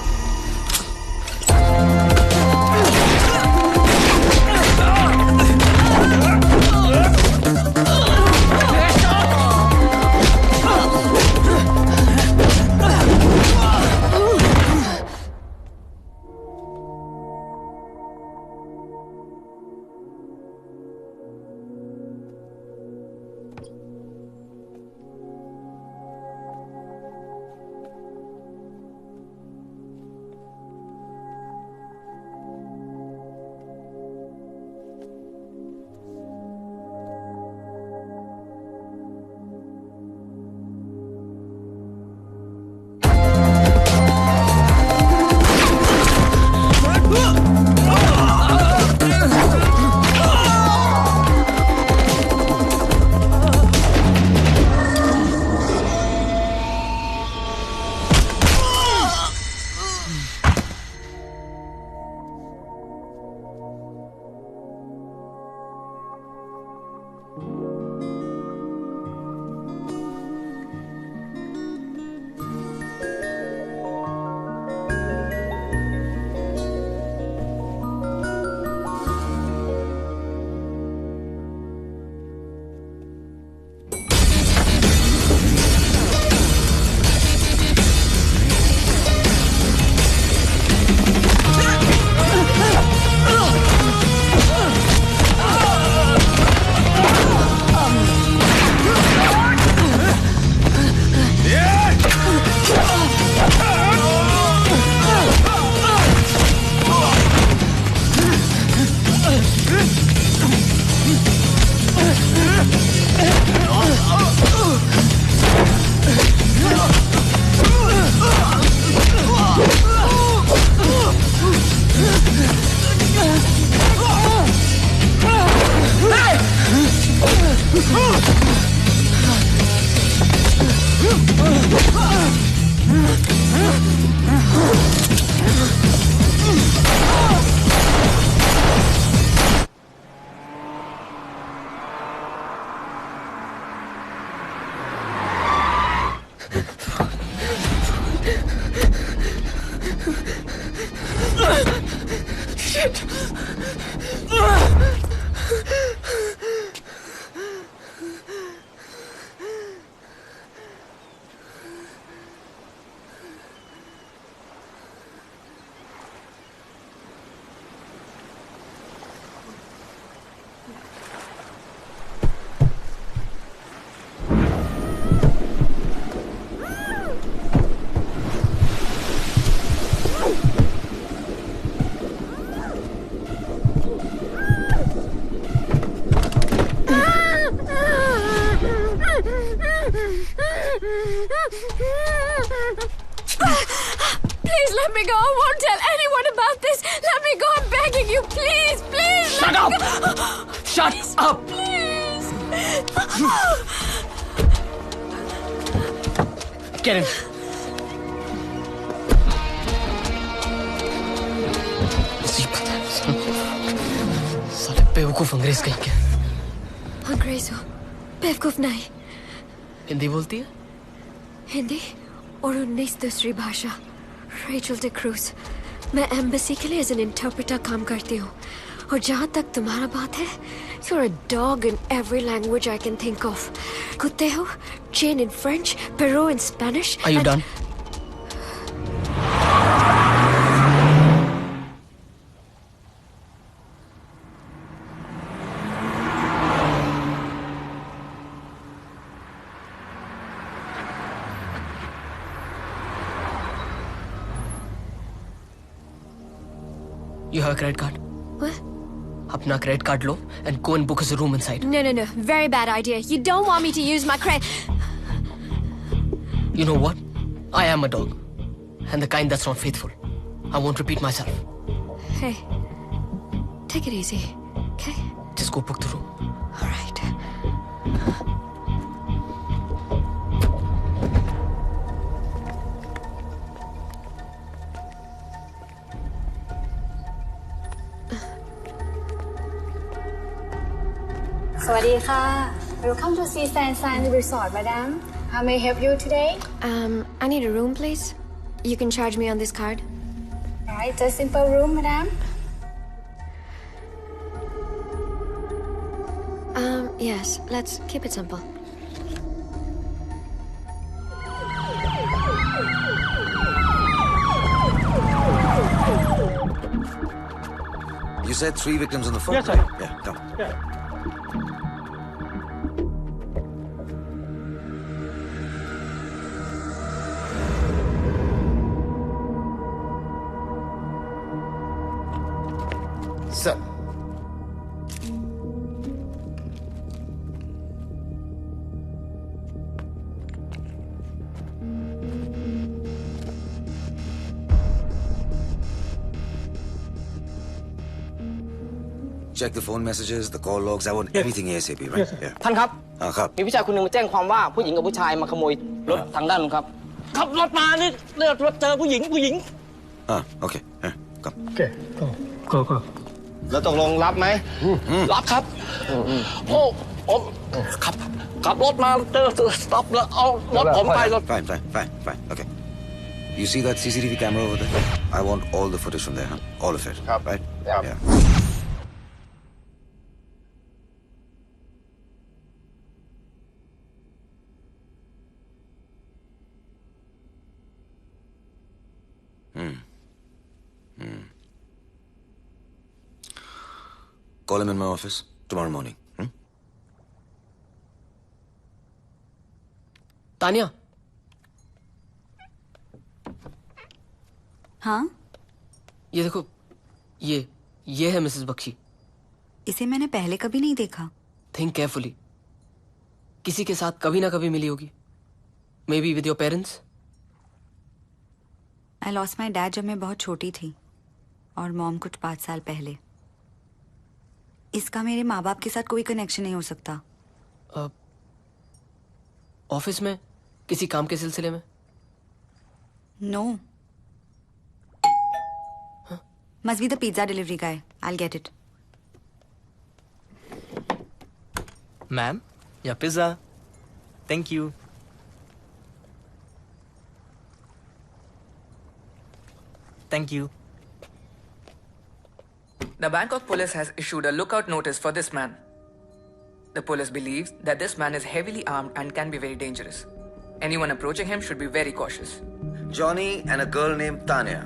Please let me go. I won't tell anyone about this. Let me go. I'm begging you. Please, please. Shut up! Shut up! Please. Get in. साले बेवकूफ अंग्रेज कहीं के। अंग्रेज हो, बेवकूफ नहीं। हिंदी बोलती है? हिंदी और 19 दूसरी भाषा। Rachel day cruise. मैं एम्बेसी के लिए एज एन इंटरप्रेटर काम करती हूँ। और जहाँ तक तुम्हारा बात है, you're a dog in every language I can think of. कुत्ते हो, Jane in French, Perrault in Spanish. Are you done? You have a credit card? What? अपना credit card low and go and book us a room inside. No. Very bad idea. You don't want me to use my credit. You know what? I am a dog. And the kind that's not faithful. I won't repeat myself. Hey, take it easy, okay? Just go book the room. All right. Welcome to Sea Sand Resort, madam. How may I help you today? I need a room, please. You can charge me on this card. Alright, it's a simple room, madam. Yes, let's keep it simple. You said 3 victims on the phone? Yes, sir. Right? Yeah, come. Yeah. Sir. Check the phone messages, the call logs. I want everything ASAP, right? Yes, sir. Yeah. ท่านครับ ครับ มีผู้ชายคนหนึ่งมาแจ้งความว่าผู้หญิงกับผู้ชายมาขโมยรถทางด้านนู้นครับขับรถมานี่เลือดรถเจอผู้หญิง Okay. Come. Okay, go. แล้วตกลงรับไหม รับครับโอ้ขับรถมาเจอสต็อปแล้วเอารถผมไปรถ Fine. Okay. You see that CCTV camera over there? I want all the footage from there, huh? All of it. Right? Yeah. Call him in my office tomorrow morning. Tania. हाँ? ये देखो, ये है मिसेस बख्शी। इसे मैंने पहले कभी नहीं देखा। Think carefully. किसी के साथ कभी ना कभी मिली होगी। May be with your parents. I lost my dad जब मैं बहुत छोटी थी और मॉम कुछ 5 साल पहले। इसका मेरे माँ बाप के साथ कोई कनेक्शन नहीं हो सकता। ऑफिस में किसी काम के सिलसिले में? No, must be the pizza delivery guy. I'll get it. Ma'am, your pizza. Thank you. Thank you. The Bangkok police has issued a lookout notice for this man. The police believes that this man is heavily armed and can be very dangerous. Anyone approaching him should be very cautious. Johnny and a girl named Tanya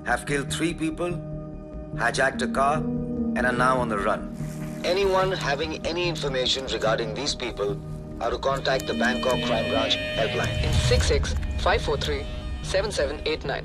have killed 3 people, hijacked a car, and are now on the run. Anyone having any information regarding these people are to contact the Bangkok Crime Branch helpline. 66-543-7789.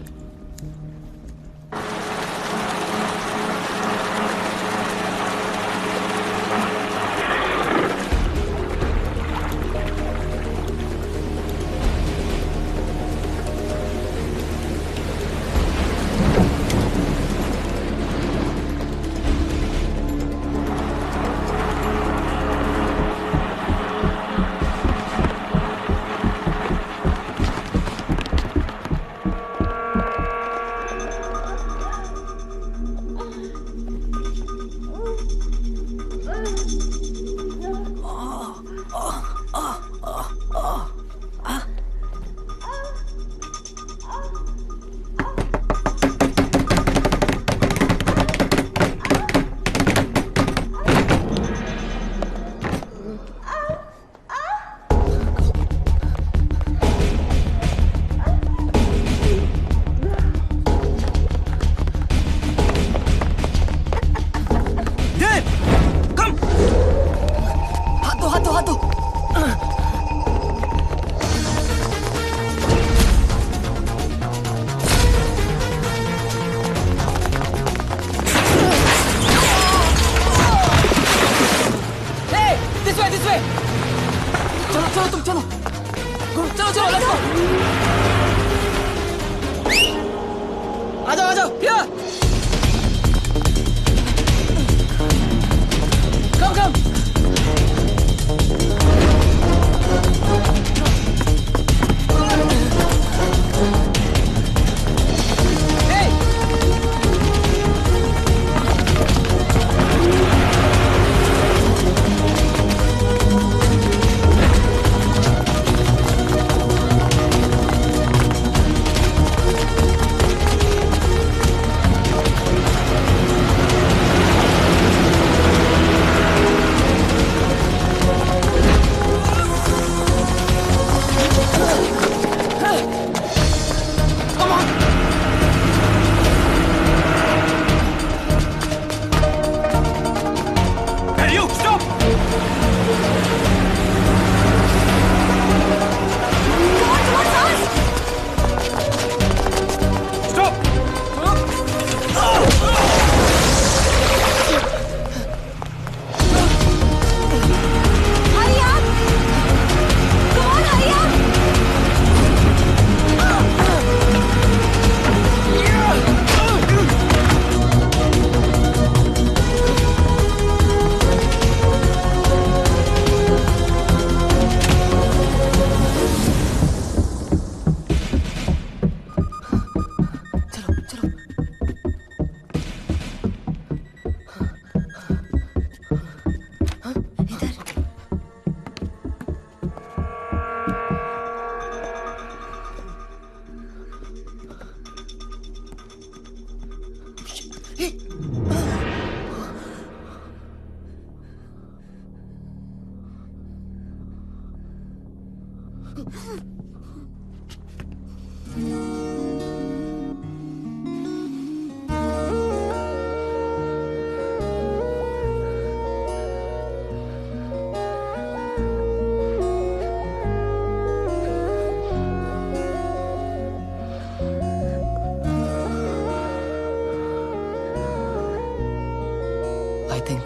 I think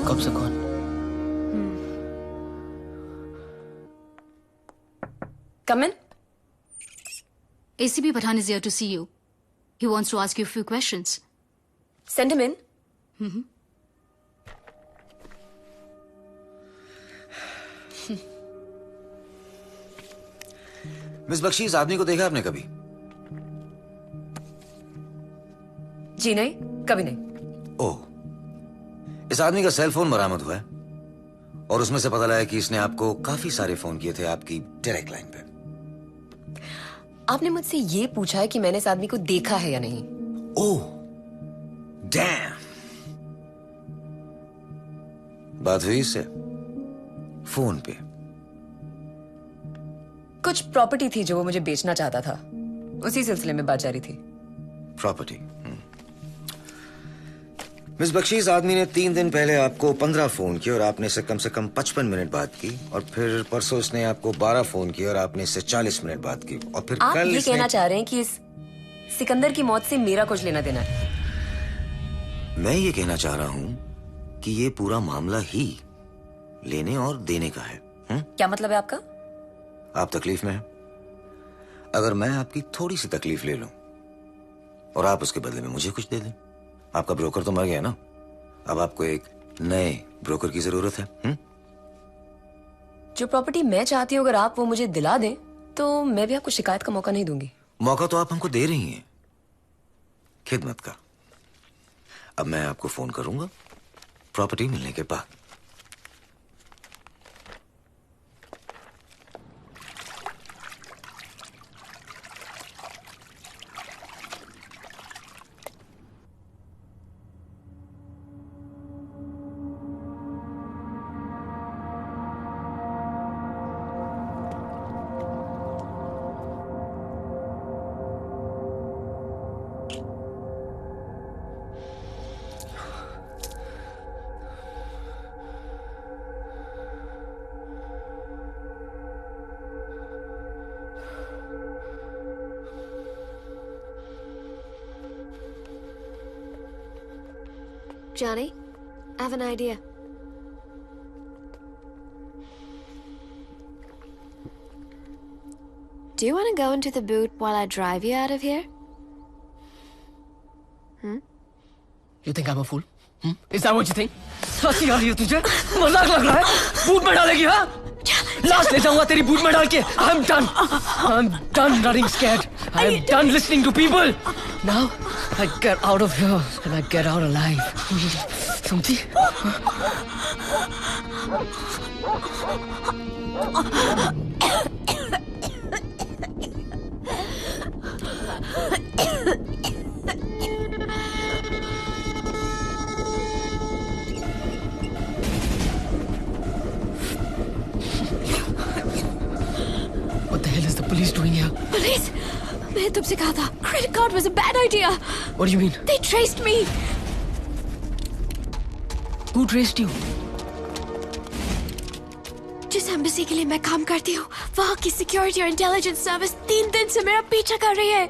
कब से कौन? Come in. ACP Pathan is here to see you. He wants to ask you a few questions. Send him in. Mm-hmm. Miss Bakshi, इस आदमी को देखा आपने कभी? जी नहीं, कभी नहीं। ओह, इस आदमी का सेल फोन बरामद हुआ है और उसमें से पता लगा कि इसने आपको काफी सारे फोन किए थे आपकी डायरेक्ट लाइन पे। आपने मुझसे ये पूछा है कि मैंने इस आदमी को देखा है या नहीं? ओह, डैम। बात हुई इससे फोन पे? कुछ प्रॉपर्टी थी जो वो मुझे बेचना चाहता था, उसी सिलसिले में बात जारी थी। प्रॉपर्टी। मिस बख्शी, इस आदमी ने 3 दिन पहले आपको 15 फोन किए और आपने से कम 55 मिनट बात की, और फिर परसों इसने आपको 12 फोन किए और आपने इससे 40 मिनट बात की, और फिर आप कल ये कहना चाह रहे हैं कि इस सिकंदर की मौत से मेरा कुछ लेना देना है? मैं ये कहना चाह रहा हूं कि ये पूरा मामला ही लेने और देने का है। क्या मतलब है आपका? आप तकलीफ में हैं। अगर मैं आपकी थोड़ी सी तकलीफ ले लूं और आप उसके बदले में मुझे कुछ दे दें, आपका ब्रोकर तो मर गया ना, अब आपको एक नए ब्रोकर की जरूरत है। जो प्रॉपर्टी मैं चाहती हूँ अगर आप वो मुझे दिला दें तो मैं भी आपको शिकायत का मौका नहीं दूंगी। मौका तो आप हमको दे रही हैं, खिदमत का। अब मैं आपको फोन करूंगा प्रॉपर्टी मिलने के बाद। Johnny, I have an idea. Do you want to go into the boot while I drive you out of here? You think I'm a fool? Is that what you think? हंसी आ रही है तुझे? मजाक लग रहा है? बूट में डालेगी हाँ? लाश ले जाऊंगा तेरी बूट में डाल के। I'm done running scared. I'm done listening to people. Now I get out of here and I get out alive. समझी? What the hell is the police doing here? Police? मैंने तुमसे कहा था credit card was a bad idea. What do you mean? They traced me. Who traced you? जिस एम्बेसी के लिए मैं काम करती हूँ वहाँ की सिक्योरिटी और इंटेलिजेंस सर्विस 3 दिन से मेरा पीछा कर रही है।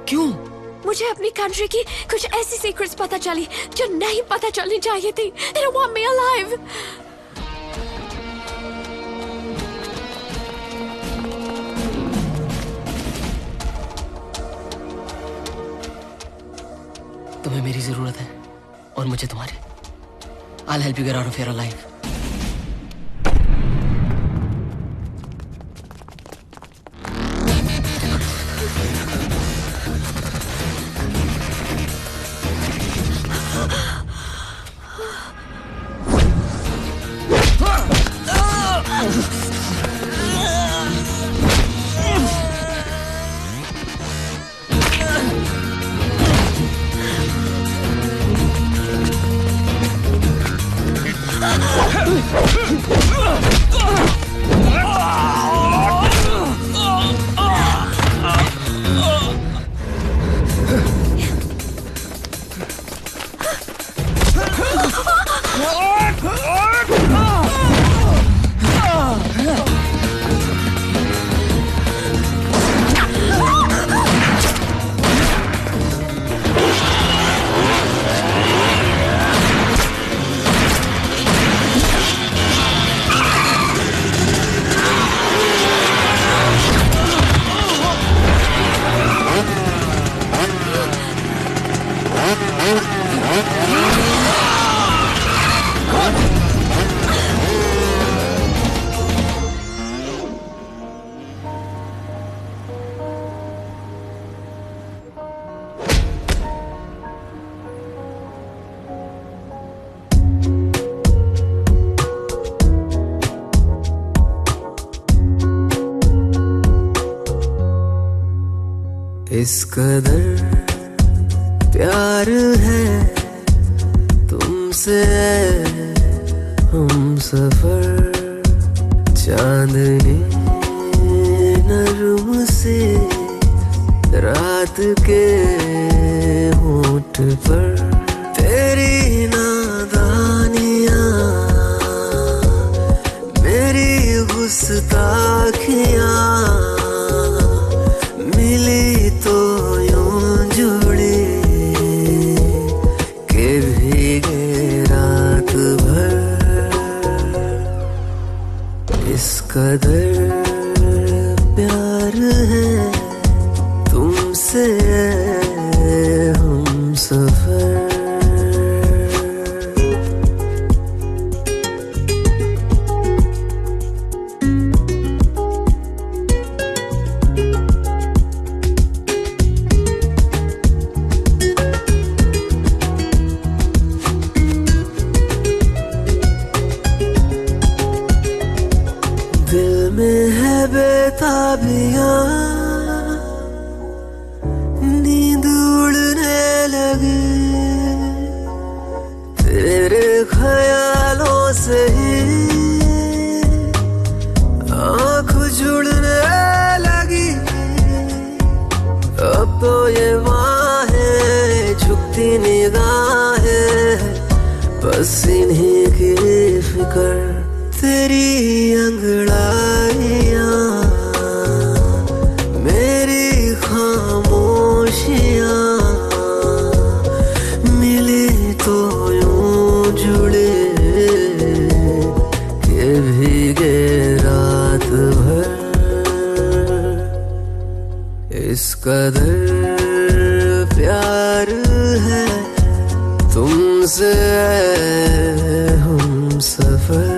क्यों? मुझे अपनी कंट्री की कुछ ऐसी सीक्रेट्स पता चली जो नहीं पता चलनी चाहिए थी। They don't want me alive. तुम्हें मेरी जरूरत है और मुझे तुम्हारी। I'll help you get out of here alive. इस कदर प्यार है तुमसे हम सफर चांदनी नरम से रात के होठ पर तेरी नादानियां मेरी गुस्ताखियां मिली तो यूं जुड़ी के भीगे रात भर इस कदर प्यार है तुमसे हम सफर दिल में है बेताबियां नींद उड़ने लगी तेरे ख्यालों से ही आँख जुड़ने लगी अब तो ये बाहें झुकती निगाहें बस इन्हीं की फिक्र तेरी अंगड़ाइयां मेरी खामोशियां मिली तो यूं जुड़े के भीगे रात भर इस कदर प्यार है तुमसे हम सफर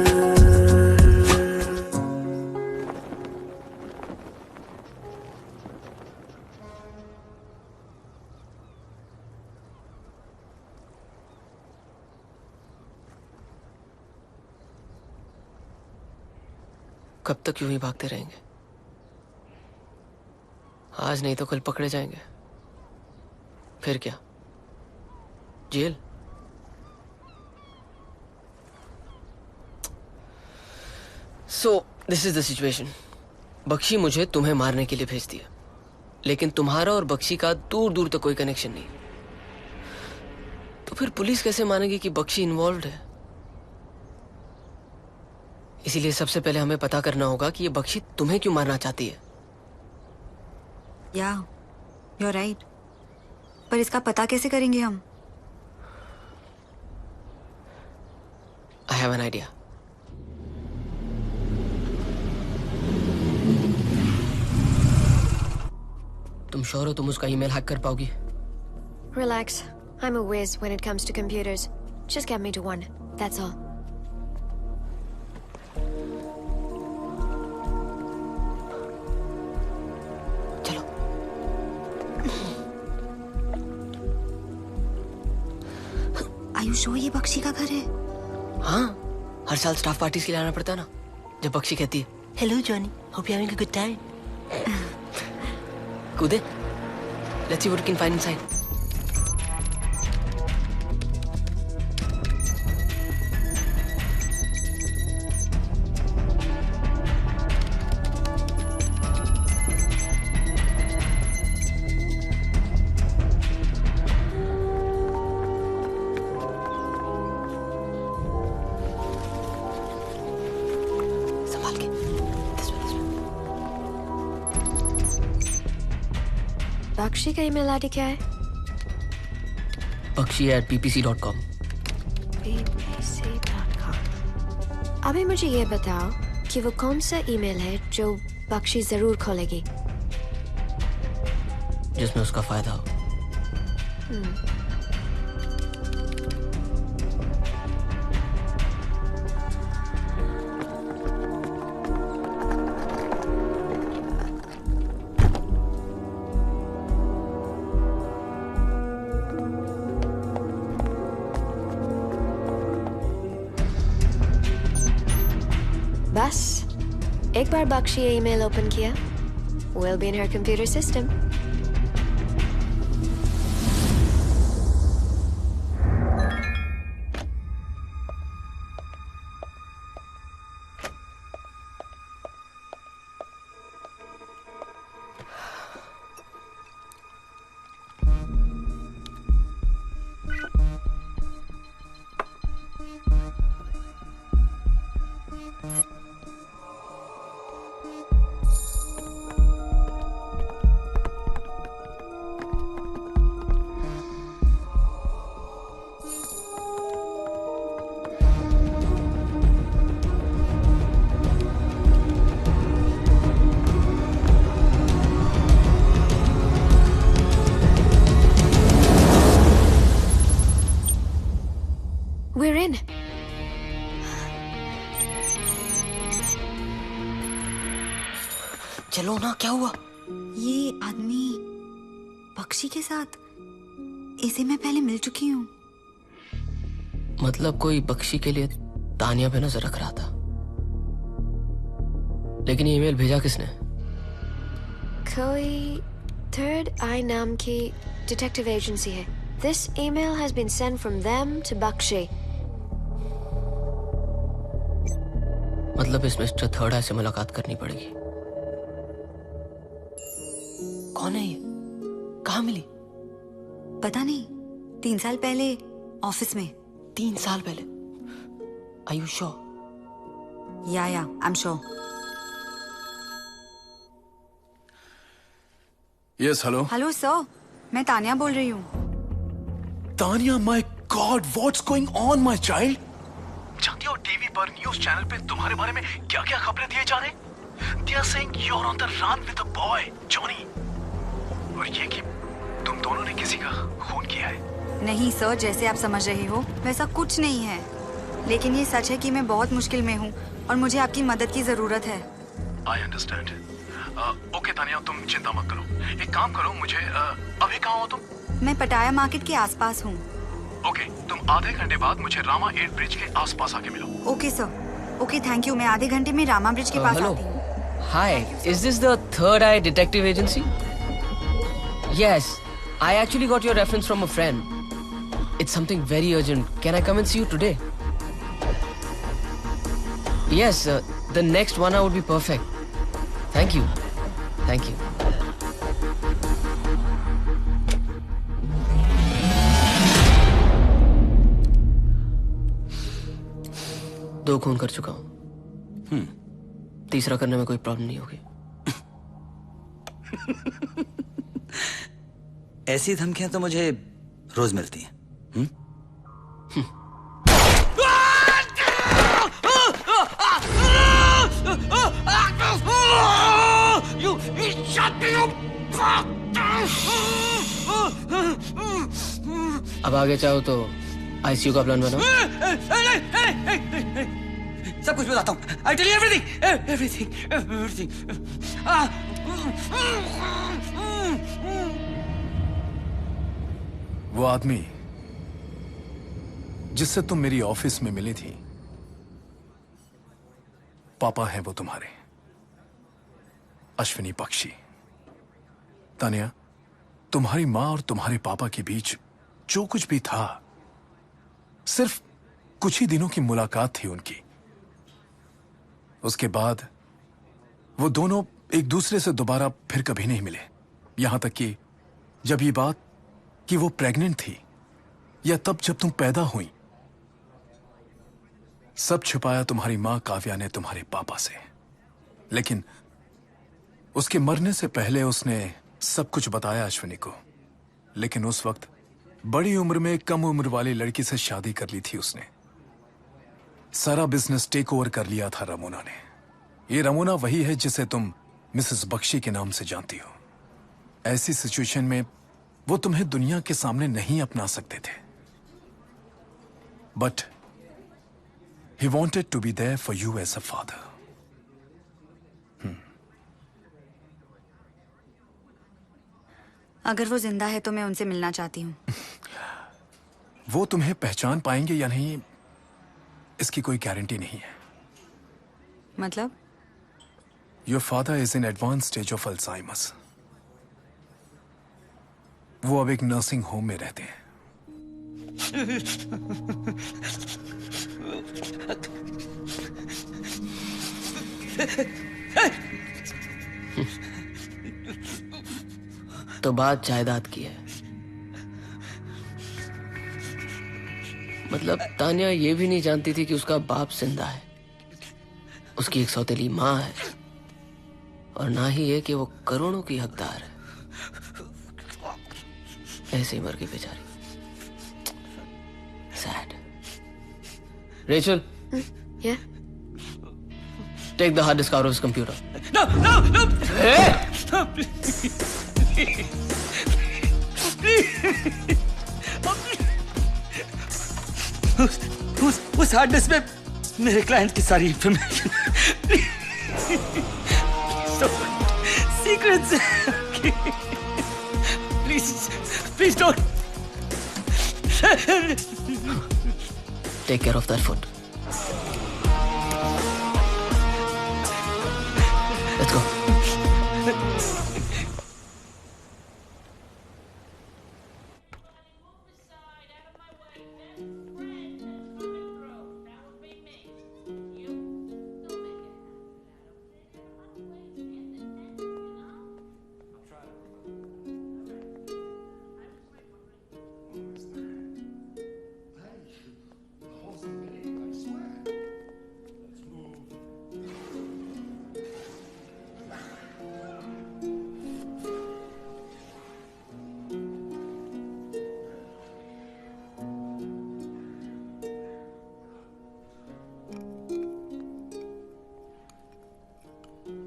कब तक यूं ही भागते रहेंगे? आज नहीं तो कल पकड़े जाएंगे। फिर क्या? Jail? So, this is the situation. Bakshi मुझे तुम्हें मारने के लिए भेज दिया, लेकिन तुम्हारा और बख्शी का दूर दूर तक कोई कनेक्शन नहीं। तो फिर पुलिस कैसे मानेगी कि बख्शी इन्वॉल्व्ड है? इसीलिए सबसे पहले हमें पता करना होगा कि ये बख्शी तुम्हें क्यों मारना चाहती है। या, you're right. पर इसका पता कैसे करेंगे हम? I have an idea. तुम श्योर हो तुम उसका ईमेल हैक कर पाओगी? Relax. I'm a whiz when it comes to computers. Just get me to one. That's all. Are you sure ये बख्शी का घर है? हाँ, हर साल स्टाफ पार्टीज के लिए आना पड़ता है ना, जब बख्शी कहती है hello Johnny, hope you having a good time. कूदे, let's see what we can find inside. Bakshi का ईमेल आईडी क्या है? bakshi@ppc.com। ppc.com। अभी मुझे ये बताओ कि वो कौन सा ईमेल है जो बख्शी जरूर खोलेगी? जिसमें उसका फायदा हो। बस एक बार बख्शी ये ईमेल ओपन किया, we'll be in her computer system. चलो ना, क्या हुआ? ये आदमी बख्शी के साथ, इसे मैं पहले मिल चुकी हूँ। मतलब कोई बख्शी के लिए तानिया पे नजर रख रहा था। लेकिन ये ईमेल भेजा किसने? कोई थर्ड आई नाम की डिटेक्टिव एजेंसी है। This email has been sent from them to Bakshi. मतलब इस मिस्टर थर्ड आई से मुलाकात करनी पड़ेगी। कौन है ये? कहाँ मिली? पता नहीं, 3 साल पहले ऑफिस में। 3 साल पहले? Are you sure? Yeah, I'm sure. Yes, hello. Hello sir, मैं तानिया बोल रही हूँ। Tania, my God, what's going on, my child? जानती हो टीवी पर न्यूज़ चैनल पे तुम्हारे बारे में क्या-क्या खबरें दिए जा रहे हैं? They are saying you're on the run with a boy, Johnny. और ये कि तुम दोनों ने किसी का खून किया है। नहीं सर, जैसे आप समझ रहे हो वैसा कुछ नहीं है, लेकिन ये सच है कि मैं बहुत मुश्किल में हूँ और मुझे आपकी मदद की जरूरत है। I understand. ओके तानिया, तुम चिंता मत करो। एक काम करो, मुझे अभी कहाँ हो तुम? मैं पटाया मार्केट के आसपास हूँ। ओके, तुम आधे घंटे बाद मुझे रामा 8 ब्रिज के आसपास आके मिलो। Okay sir, okay thank you. मैं आधे घंटे में रामा ब्रिज के पास आती हूँ। Hi, is this the third eye detective agency? Yes, I actually got your reference from a friend. It's something very urgent. Can I come and see you today? Yes, the next 1 hour would be perfect. Thank you. Thank you. दो खून कर चुका हूं। तीसरा करने में कोई प्रॉब्लम नहीं होगी। ऐसी धमकियां तो मुझे रोज मिलती हैं। अब आगे चाहो तो आईसीयू का प्लान बनाओ। सब कुछ बताता हूँ। I tell you everything. वो आदमी जिससे तुम मेरी ऑफिस में मिली थी, पापा है वो तुम्हारे, अश्विनी बख्शी। तानिया, तुम्हारी माँ और तुम्हारे पापा के बीच जो कुछ भी था, सिर्फ कुछ ही दिनों की मुलाकात थी उनकी। उसके बाद वो दोनों एक दूसरे से दोबारा फिर कभी नहीं मिले। यहां तक कि जब ये बात कि वो प्रेग्नेंट थी, या तब जब तुम पैदा हुई, सब छुपाया तुम्हारी मां काव्या ने तुम्हारे पापा से। लेकिन उसके मरने से पहले उसने सब कुछ बताया अश्विनी को। लेकिन उस वक्त बड़ी उम्र में कम उम्र वाली लड़की से शादी कर ली थी उसने। सारा बिजनेस टेक ओवर कर लिया था रमोना ने। ये रमोना वही है जिसे तुम मिसेस बख्शी के नाम से जानती हो। ऐसी सिचुएशन में वो तुम्हें दुनिया के सामने नहीं अपना सकते थे, but he wanted to be there for you as a father. अगर वो जिंदा है तो मैं उनसे मिलना चाहती हूँ। वो तुम्हें पहचान पाएंगे या नहीं, इसकी कोई गारंटी नहीं है। मतलब? Your father is in advance stage of Alzheimer's. वो अब एक नर्सिंग होम में रहते हैं। तो बात जायदाद की है। मतलब तानिया ये भी नहीं जानती थी कि उसका बाप जिंदा है, उसकी एक सौतेली माँ है, और ना ही ये कि वो करोड़ों की हकदार है। ऐसे ही मर गई बेचारी। Sad. Rachel, Yeah? take the hard disk out of his computer. No! उस हार्ड डिस्क में मेरे क्लाइंट की सारी information. It's okay. Please don't. Take care of that foot. Let's go.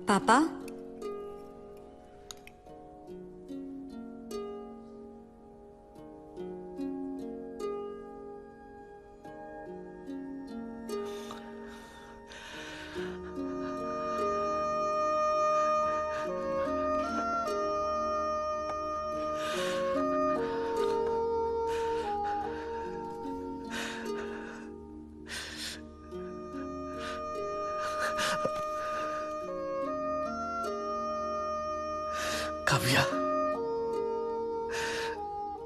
पापा,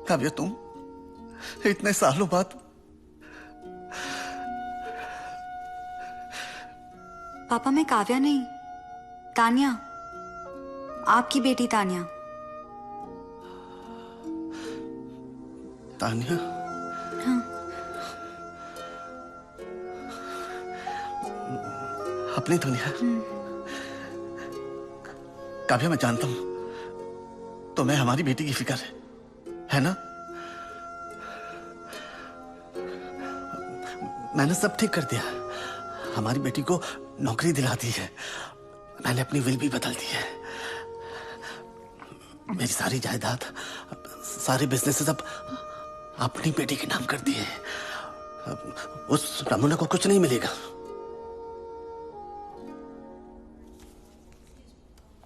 काव्या, तुम इतने सालों बाद। पापा मैं काव्या नहीं, तानिया, आपकी बेटी तानिया। तानिया? हाँ। अपनी दुनिया। काव्या, मैं जानता हूं तुम्हें हमारी बेटी की फिक्र है ना? मैंने सब ठीक कर दिया। हमारी बेटी को नौकरी दिला दी है। मैंने अपनी विल भी बदल दी है। मेरी सारी जायदाद, सारे बिजनेसेस अब अपनी बेटी के नाम कर दिए। उस रमुना को कुछ नहीं मिलेगा।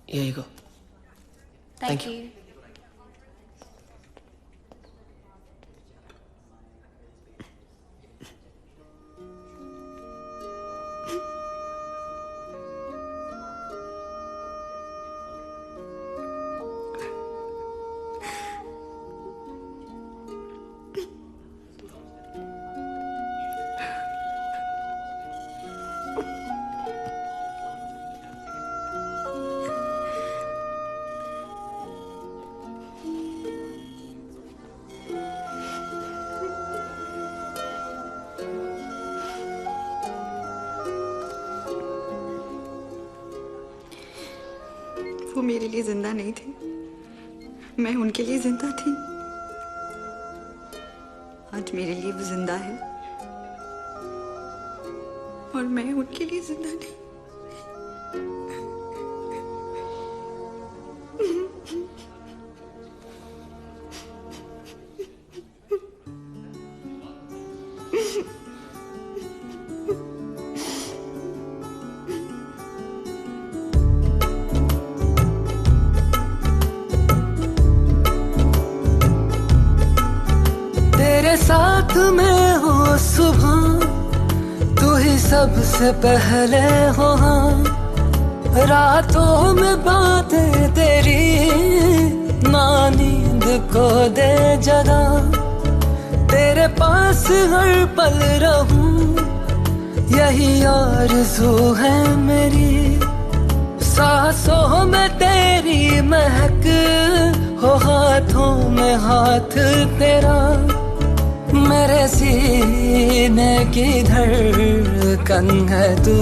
Here you go. Thank you. वो मेरे लिए जिंदा नहीं थे, मैं उनके लिए जिंदा थी। आज मेरे लिए वो जिंदा है और मैं उनके लिए जिंदा नहीं। साथ में हो सुबह, तू ही सबसे पहले हो। हाँ, रातों में बातें तेरी ना नींद को दे जगा। तेरे पास हर पल रहूं, यही आरज़ू है मेरी। सांसों में तेरी महक हो, हाथों में हाथ तेरा। मेरे सीने की धड़कन है तू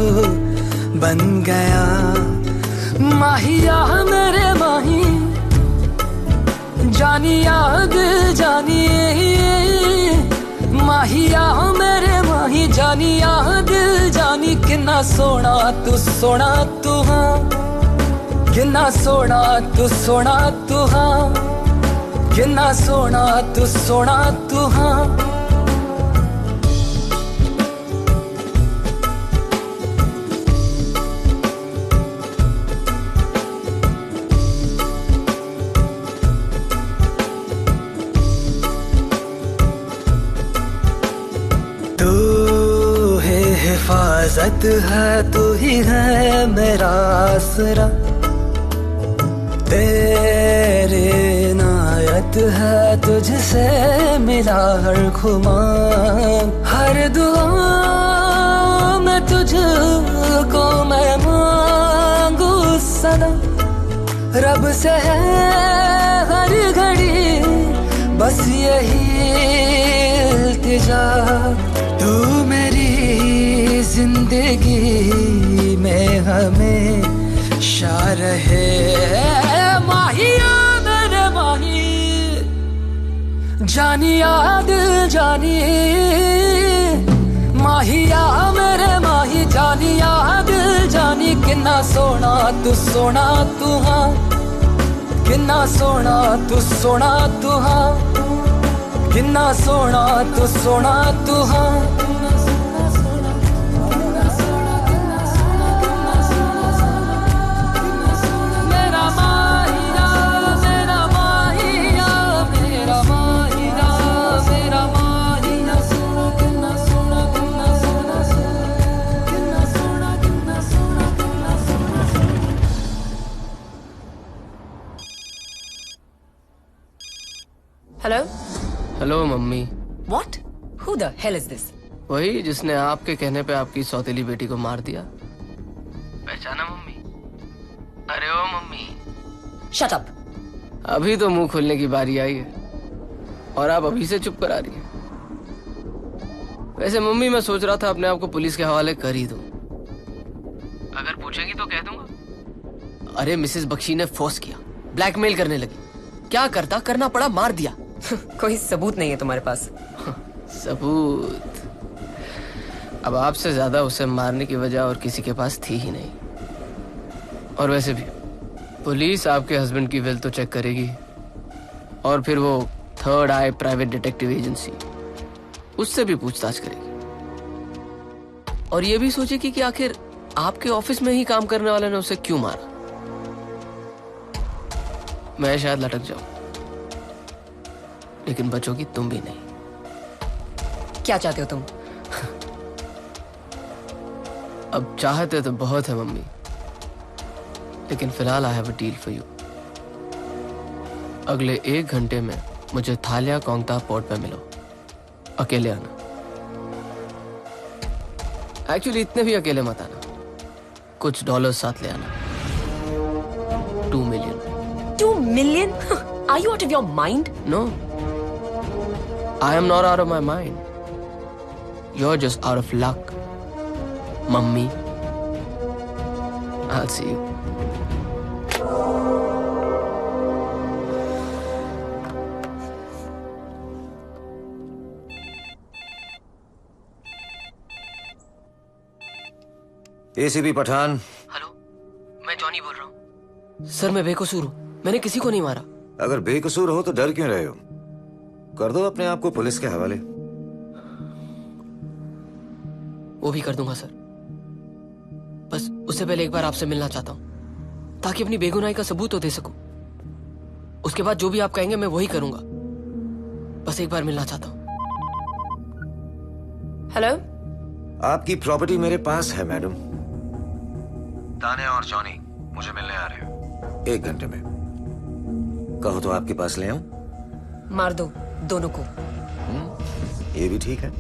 बन गया। माहिया मेरे माही, जानी याद जानी। माहिया मेरे माही, जानी याद जानी। किन्ना सोना तू हाँ, किन्ना सोना तू हाँ। किन्ना सोना तू हाँ। इजाजत है तू ही है मेरा आसरा, तेरी इनायत है तुझसे मिला हर खुमार, हर दुआ में तुझको मैं मांगू सदा, रब से है हर घड़ी बस यही इल्तिजा, तू मेरी जिंदगी में हमेशा रहे। माहिया मेरे माही, जानिया दिल जानी, माहिया मेरे माही, जानिया दिल जानी, किन्ना सोना तू हाँ, किन्ना सोना तू हाँ, किन्ना सोना तू हाँ। मेरा माहिया, मेरा माहिया, मेरा माहिया, मेरा माहिया, किन्ना सोना, किन्ना सोना, किन्ना सोना, किन्ना सोना, किन्ना सोना। Hello hello mummy. What? Who the hell is this? वही जिसने आपके कहने पे आपकी सौतेली बेटी को मार दिया। पहचाना मम्मी? अरे ओ मम्मी। Shut up. अभी तो मुंह खोलने की बारी आई है और आप अभी से चुप करा रही हैं। वैसे मम्मी मैं सोच रहा था अपने आप को पुलिस के हवाले कर ही दूं। अगर पूछेंगी तो कह दूंगा। अरे मिसेस बख्शी ने फोर्स किया, ब्लैकमेल करने लगी। क्या करता, करना पड़ा, मार दिया। कोई सबूत नहीं है तुम्हारे पास? सबूत? अब आपसे ज्यादा उसे मारने की वजह और किसी के पास थी ही नहीं। और वैसे भी पुलिस आपके हस्बैंड की विल तो चेक करेगी और फिर वो थर्ड आई प्राइवेट डिटेक्टिव एजेंसी, उससे भी पूछताछ करेगी और ये भी सोचेगी कि आखिर आपके ऑफिस में ही काम करने वाले ने उसे क्यों मारा। मैं शायद लटक जाऊं, लेकिन बचोगी तुम भी नहीं। क्या चाहते हो तुम? अब चाहते तो बहुत है मम्मी, लेकिन फिलहाल I have a deal for you. अगले 1 घंटे में मुझे थालिया कोंगता पोर्ट पे मिलो, अकेले आना। एक्चुअली इतने भी अकेले मत आना, कुछ डॉलर साथ ले आना। 2 million. 2 million? Are you out of your mind? No, I am not out of my mind. You're just out of luck, mummy. I'll see you. ACP Pathan. Hello, मैं जॉनी बोल रहा हूँ। सर मैं बेकसूर हूँ, मैंने किसी को नहीं मारा। अगर बेकसूर हो तो डर क्यों रहे हो? कर दो अपने आप को पुलिस के हवाले। वो भी कर दूंगा सर, बस उससे पहले एक बार आपसे मिलना चाहता हूँ ताकि अपनी बेगुनाही का सबूत तो दे सकूं। उसके बाद जो भी आप कहेंगे मैं वही करूंगा। बस एक बार मिलना चाहता हूँ। हेलो, आपकी प्रॉपर्टी मेरे पास है मैडम। तान्या और जॉनी मुझे मिलने आ रहे हो 1 घंटे में। कहो तो आपके पास ले आऊं? मार दो दोनों को। ये भी ठीक है।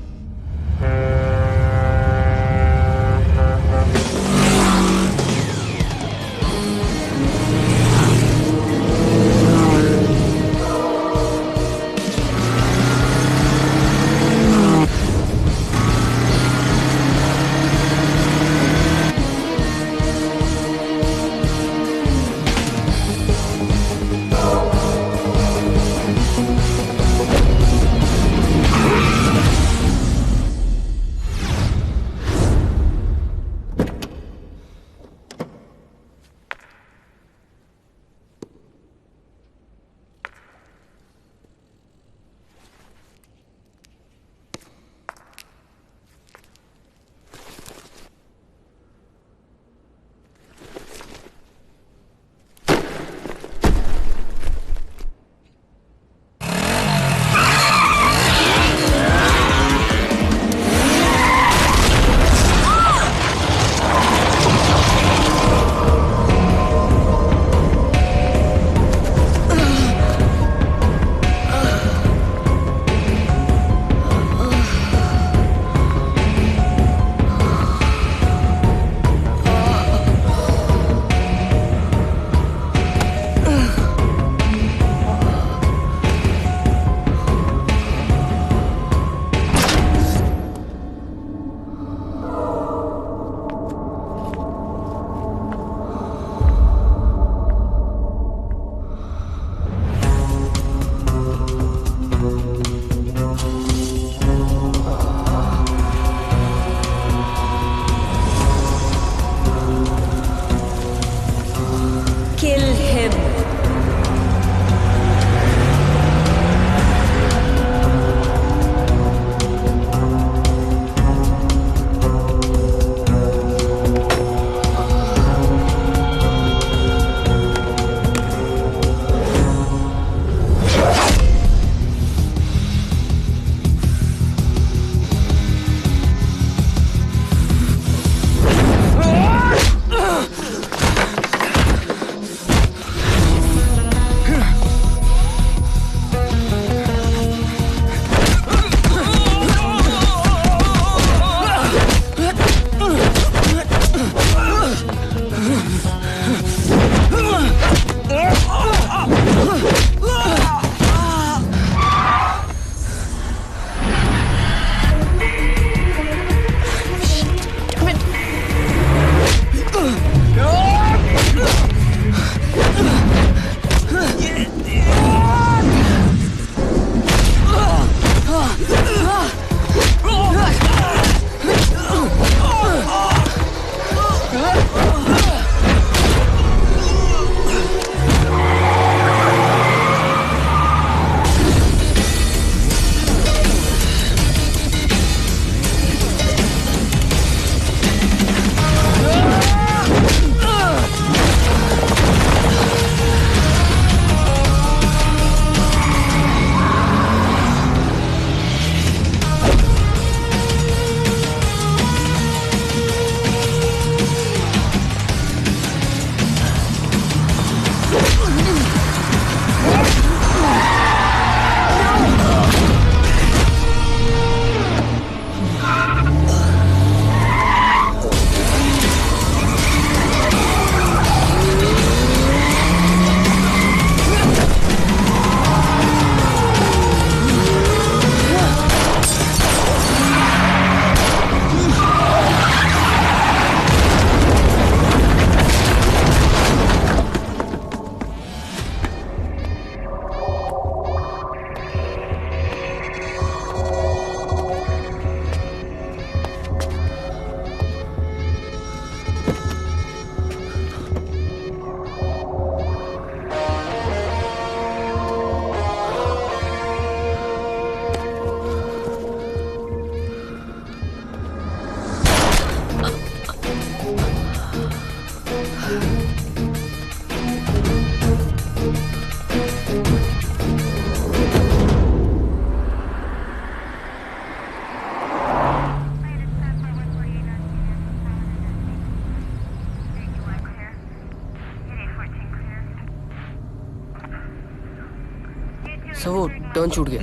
सो वो टर्न छूट गया।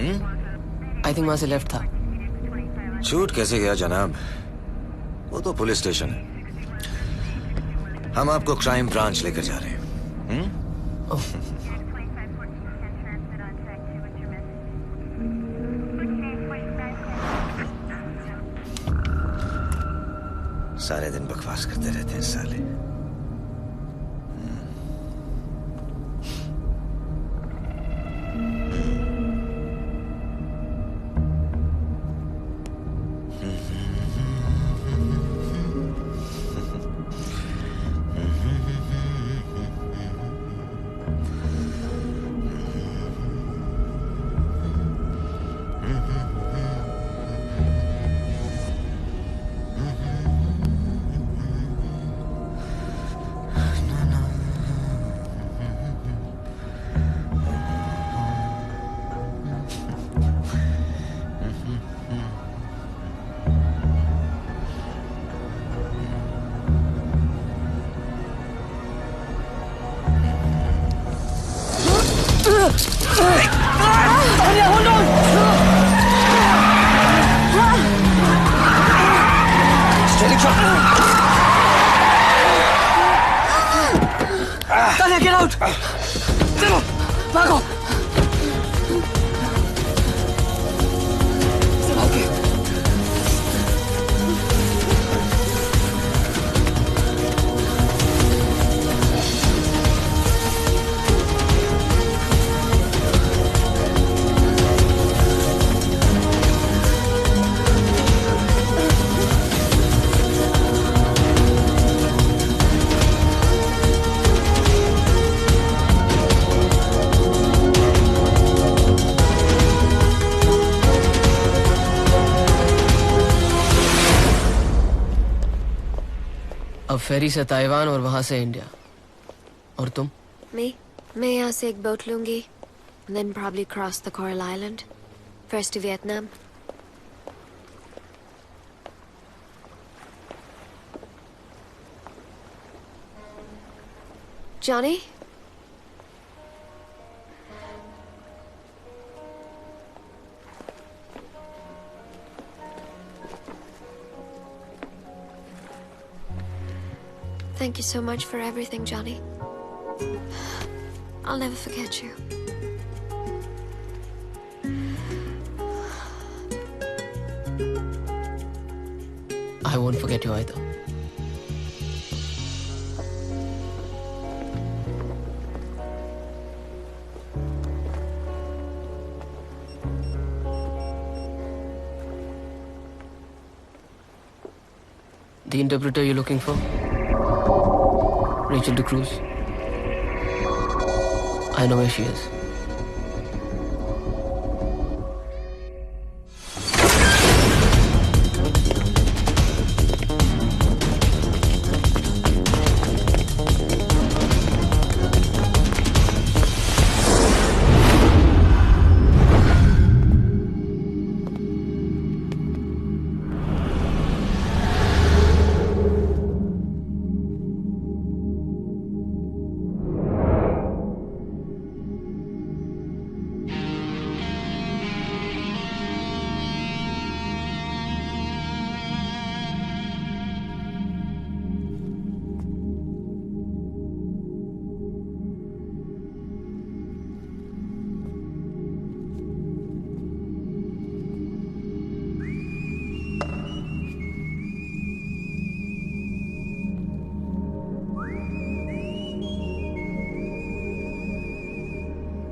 आई थिंक वहां से लेफ्ट था। छूट कैसे गया जनाब? वो तो पुलिस स्टेशन है। हम आपको क्राइम ब्रांच लेकर जा रहे हैं। सारे दिन बकवास करते रहते हैं साले। Tanya, get out! चलो, भागो! अब फेरी से ताइवान और वहां से इंडिया। और तुम? मैं यहाँ से एक बोट लूंगी, then probably cross the Coral Island, first to Vietnam. Johnny? Thank you so much for everything, Johnny. I'll never forget you. I won't forget you either. The interpreter you're looking for? Rachel DeCruz. I know where she is.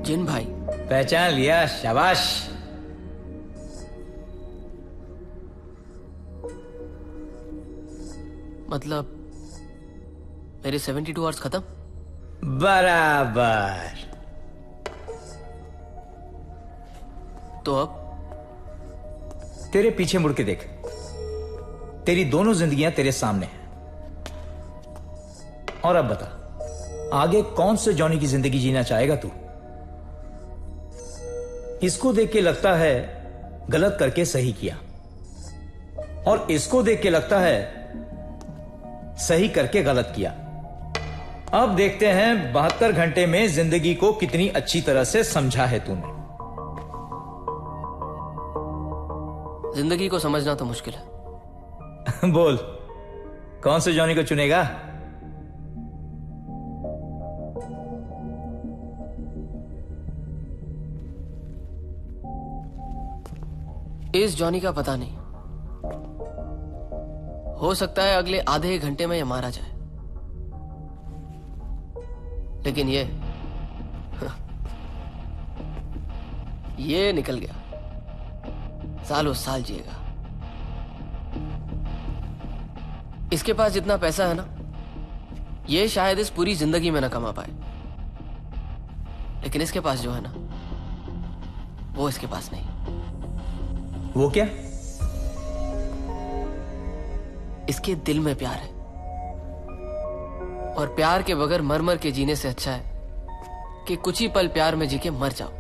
जिन भाई। पहचान लिया, शाबाश। मतलब मेरे 72 आवर्स खत्म? बराबर। तो अब तेरे पीछे मुड़ के देख, तेरी दोनों जिंदगियां तेरे सामने हैं। और अब बता, आगे कौन से जॉनी की जिंदगी जीना चाहेगा तू? इसको देख के लगता है गलत करके सही किया, और इसको देख के लगता है सही करके गलत किया। अब देखते हैं 72 घंटे में जिंदगी को कितनी अच्छी तरह से समझा है तूने। जिंदगी को समझना तो मुश्किल है। बोल, कौन से जॉनी को चुनेगा? इस जॉनी का पता नहीं, हो सकता है अगले आधे एक घंटे में ये मारा जाए, लेकिन ये निकल गया, सालों साल जिएगा। इसके पास जितना पैसा है ना, ये शायद इस पूरी जिंदगी में ना कमा पाए, लेकिन इसके पास जो है ना, वो इसके पास नहीं। वो क्या? इसके दिल में प्यार है, और प्यार के बगैर मर मर के जीने से अच्छा है कि कुछ ही पल प्यार में जी के मर जाओ।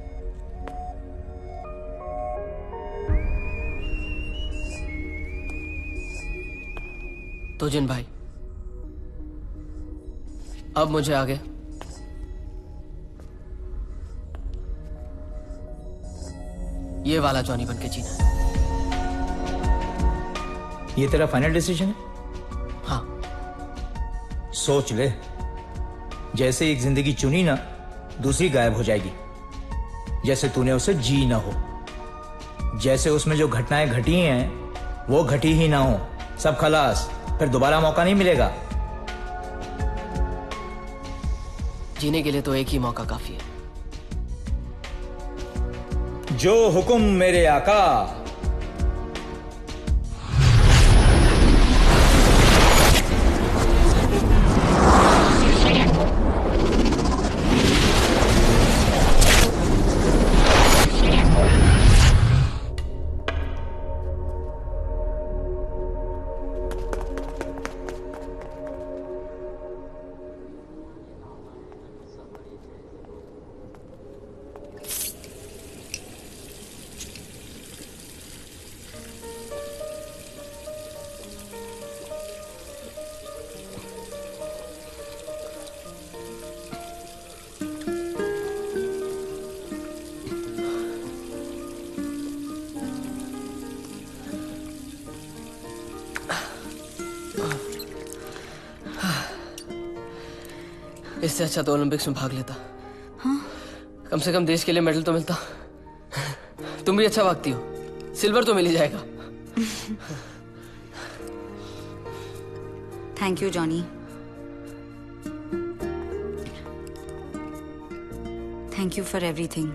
तो जिन भाई, अब मुझे आगे ये वाला जॉनी बन के जीना है। ये तेरा फाइनल डिसीजन है? हाँ। सोच ले, जैसे एक जिंदगी चुनी ना, दूसरी गायब हो जाएगी। जैसे तूने उसे जी ना हो, जैसे उसमें जो घटनाएं घटी हैं वो घटी ही ना हो, सब खलास, फिर दोबारा मौका नहीं मिलेगा। जीने के लिए तो एक ही मौका काफी है। जो हुक्म मेरे आका। इससे अच्छा तो ओलंपिक्स में भाग लेता। हाँ? कम से कम देश के लिए मेडल तो मिलता। तुम भी अच्छा भागती हो, सिल्वर तो मिल ही जाएगा। Thank you Johnny, thank you for everything.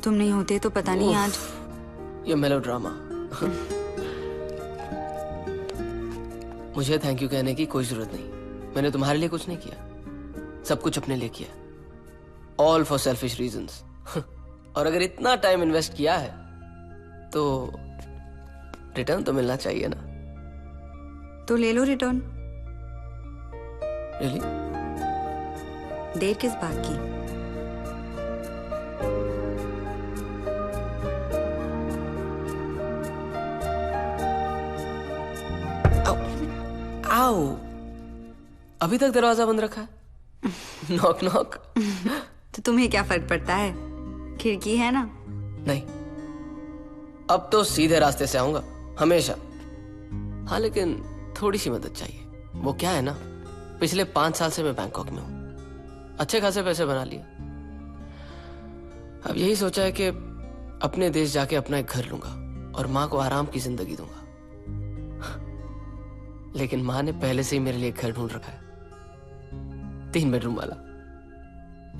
तुम नहीं होते तो पता नहीं आज ये मेलोड्रामा। मुझे थैंक यू कहने की कोई जरूरत नहीं। मैंने तुम्हारे लिए कुछ नहीं किया, सब कुछ अपने लिए किया, ऑल फॉर सेल्फिश रीजंस। और अगर इतना टाइम इन्वेस्ट किया है तो रिटर्न तो मिलना चाहिए ना। तो ले लो रिटर्न। रियली? देर किस बात की? आओ, अभी तक दरवाजा बंद रखा है। Knock knock. तो तुम्हें क्या फर्क पड़ता है, खिड़की है ना। नहीं, अब तो सीधे रास्ते से आऊंगा हमेशा। हाँ, लेकिन थोड़ी सी मदद चाहिए। वो क्या है ना, पिछले 5 साल से मैं बैंकॉक में हूं, अच्छे खासे पैसे बना लिए। अब यही सोचा है कि अपने देश जाके अपना एक घर लूंगा और माँ को आराम की जिंदगी दूंगा। लेकिन माँ ने पहले से ही मेरे लिए एक घर ढूंढ रखा है, 3 बेडरूम वाला।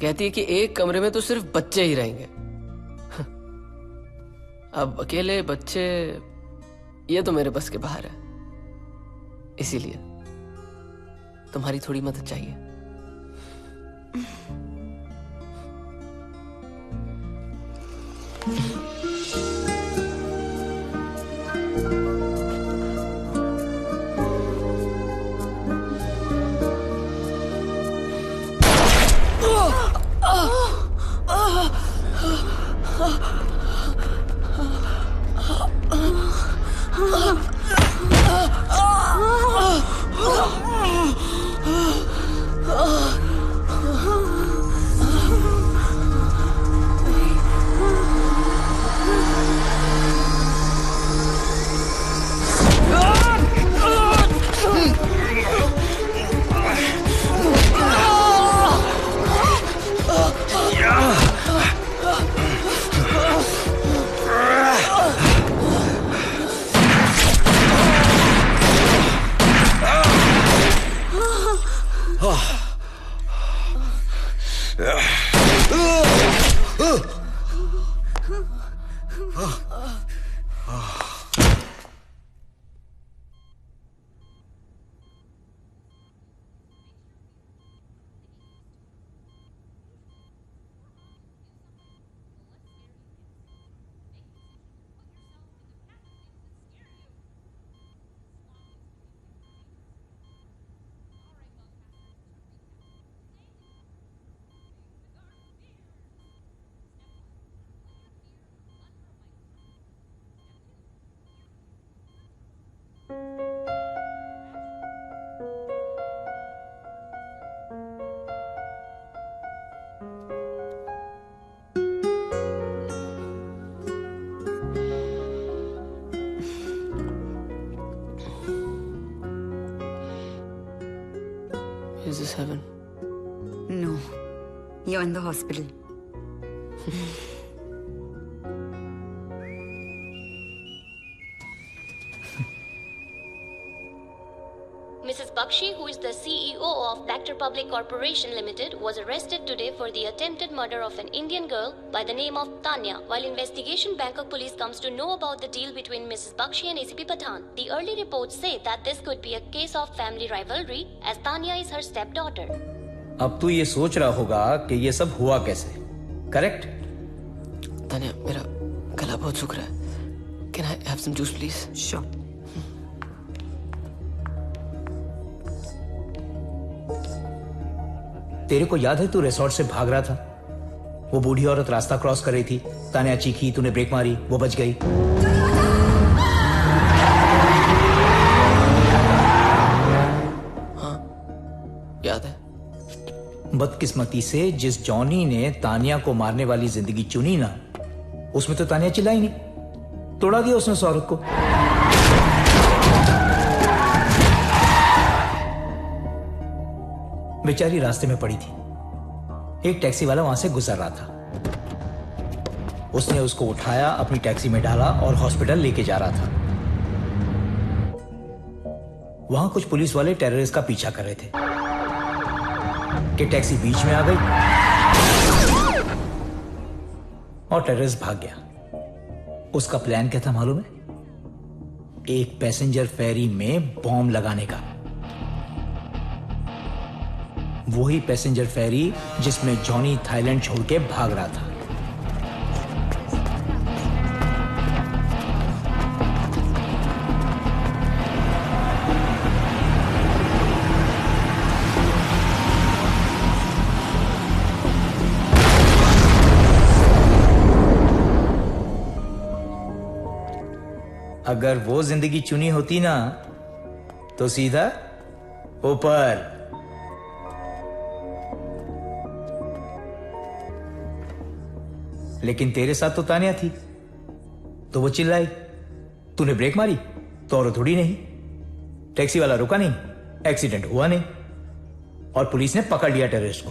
कहती है कि एक कमरे में तो सिर्फ बच्चे ही रहेंगे। अब अकेले बच्चे, ये तो मेरे बस के बाहर है। इसीलिए तुम्हारी थोड़ी मदद चाहिए। heaven. No, you're in the hospital. Mrs. Bakshi, who is the CEO of Bacter Public Corporation Limited, was arrested today for the attempted murder of an Indian girl by the name of Tanya. While investigation, Bangkok police comes to know about the deal between Mrs. Bakshi and ACP Pathan. The early reports say that this could be a case of family rivalry, as Tanya is her stepdaughter. अब तू ये सोच रहा होगा कि ये सब हुआ कैसे, करेक्ट? तान्या, मेरा गला बहुत सूख रहा है. Can I have some juice, please? Sure. तेरे को याद है तू रिसोर्ट से भाग रहा था? वो बूढ़ी औरत रास्ता क्रॉस कर रही थी, तान्या चीखी, तूने ब्रेक मारी, वो बच गई. हाँ, याद है. बदकिस्मती से जिस जॉनी ने तान्या को मारने वाली जिंदगी चुनी ना, उसमें तो तान्या चिल्लाई नहीं, तोड़ा दिया उसने उस औरत को. बेचारी रास्ते में पड़ी थी. एक टैक्सी वाला वहां से गुजर रहा था. उसने उसको उठाया, अपनी टैक्सी में डाला और हॉस्पिटल लेके जा रहा था. वहां कुछ पुलिस वाले टेररिस्ट का पीछा कर रहे थे कि टैक्सी बीच में आ गई और टेररिस्ट भाग गया. उसका प्लान क्या था मालूम है? एक पैसेंजर फेरी में बॉम्ब लगाने का. वही पैसेंजर फेरी जिसमें जॉनी थाईलैंड छोड़ के भाग रहा था. अगर वो जिंदगी चुनी होती ना तो सीधा ऊपर. लेकिन तेरे साथ तो तान्या थी, तो वो चिल्लाई, तूने ब्रेक मारी तो और थोड़ी नहीं. टैक्सी वाला रुका नहीं, एक्सीडेंट हुआ नहीं और पुलिस ने पकड़ लिया टेररिस्ट को.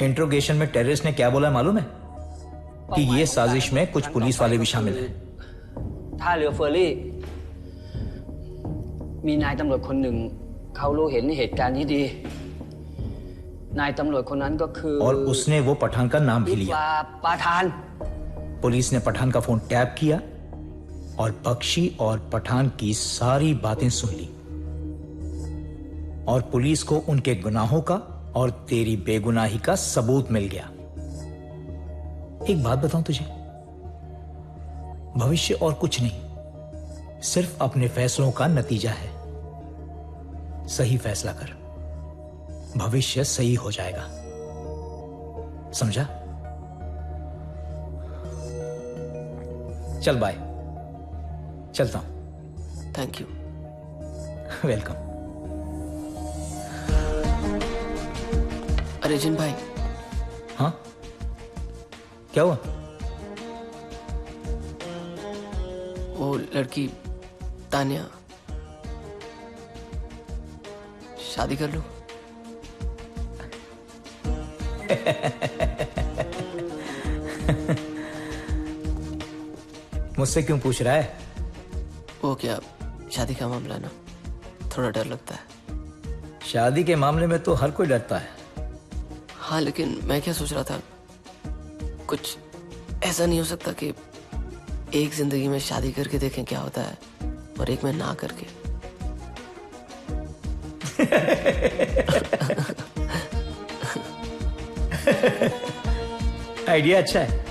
इंट्रोगेशन में टेररिस्ट ने क्या बोला मालूम है? कि ये साजिश में कुछ पुलिस वाले भी शामिल हैं. ท่าเรือเฟอร์รี่มีนายตำรวจคนหนึ่งเขารู้เห็นเหตุการณ์นี้ดีนายตำรวจคนนั้นก็คือ और उसने वो पठान का नाम भी लिया. ปาทาน पुलिस ने पठान का फोन टैप किया और बख्शी और पठान की सारी बातें सुन ली और पुलिस को उनके गुनाहों का और तेरी बेगुनाही का सबूत मिल गया. एक बात बताऊं तुझे, भविष्य और कुछ नहीं, सिर्फ अपने फैसलों का नतीजा है. सही फैसला कर, भविष्य सही हो जाएगा. समझा? चल बाय, चलता हूं. Thank you. वेलकम. अरे जिन भाई. हाँ, क्या हुआ? वो लड़की तान्या, शादी कर लो. मुझसे क्यों पूछ रहा है? वो क्या, शादी का मामला ना, थोड़ा डर लगता है. शादी के मामले में तो हर कोई डरता है. हाँ, लेकिन मैं क्या सोच रहा था, कुछ ऐसा नहीं हो सकता कि एक जिंदगी में शादी करके देखें क्या होता है और एक में ना करके. आइडिया अच्छा है.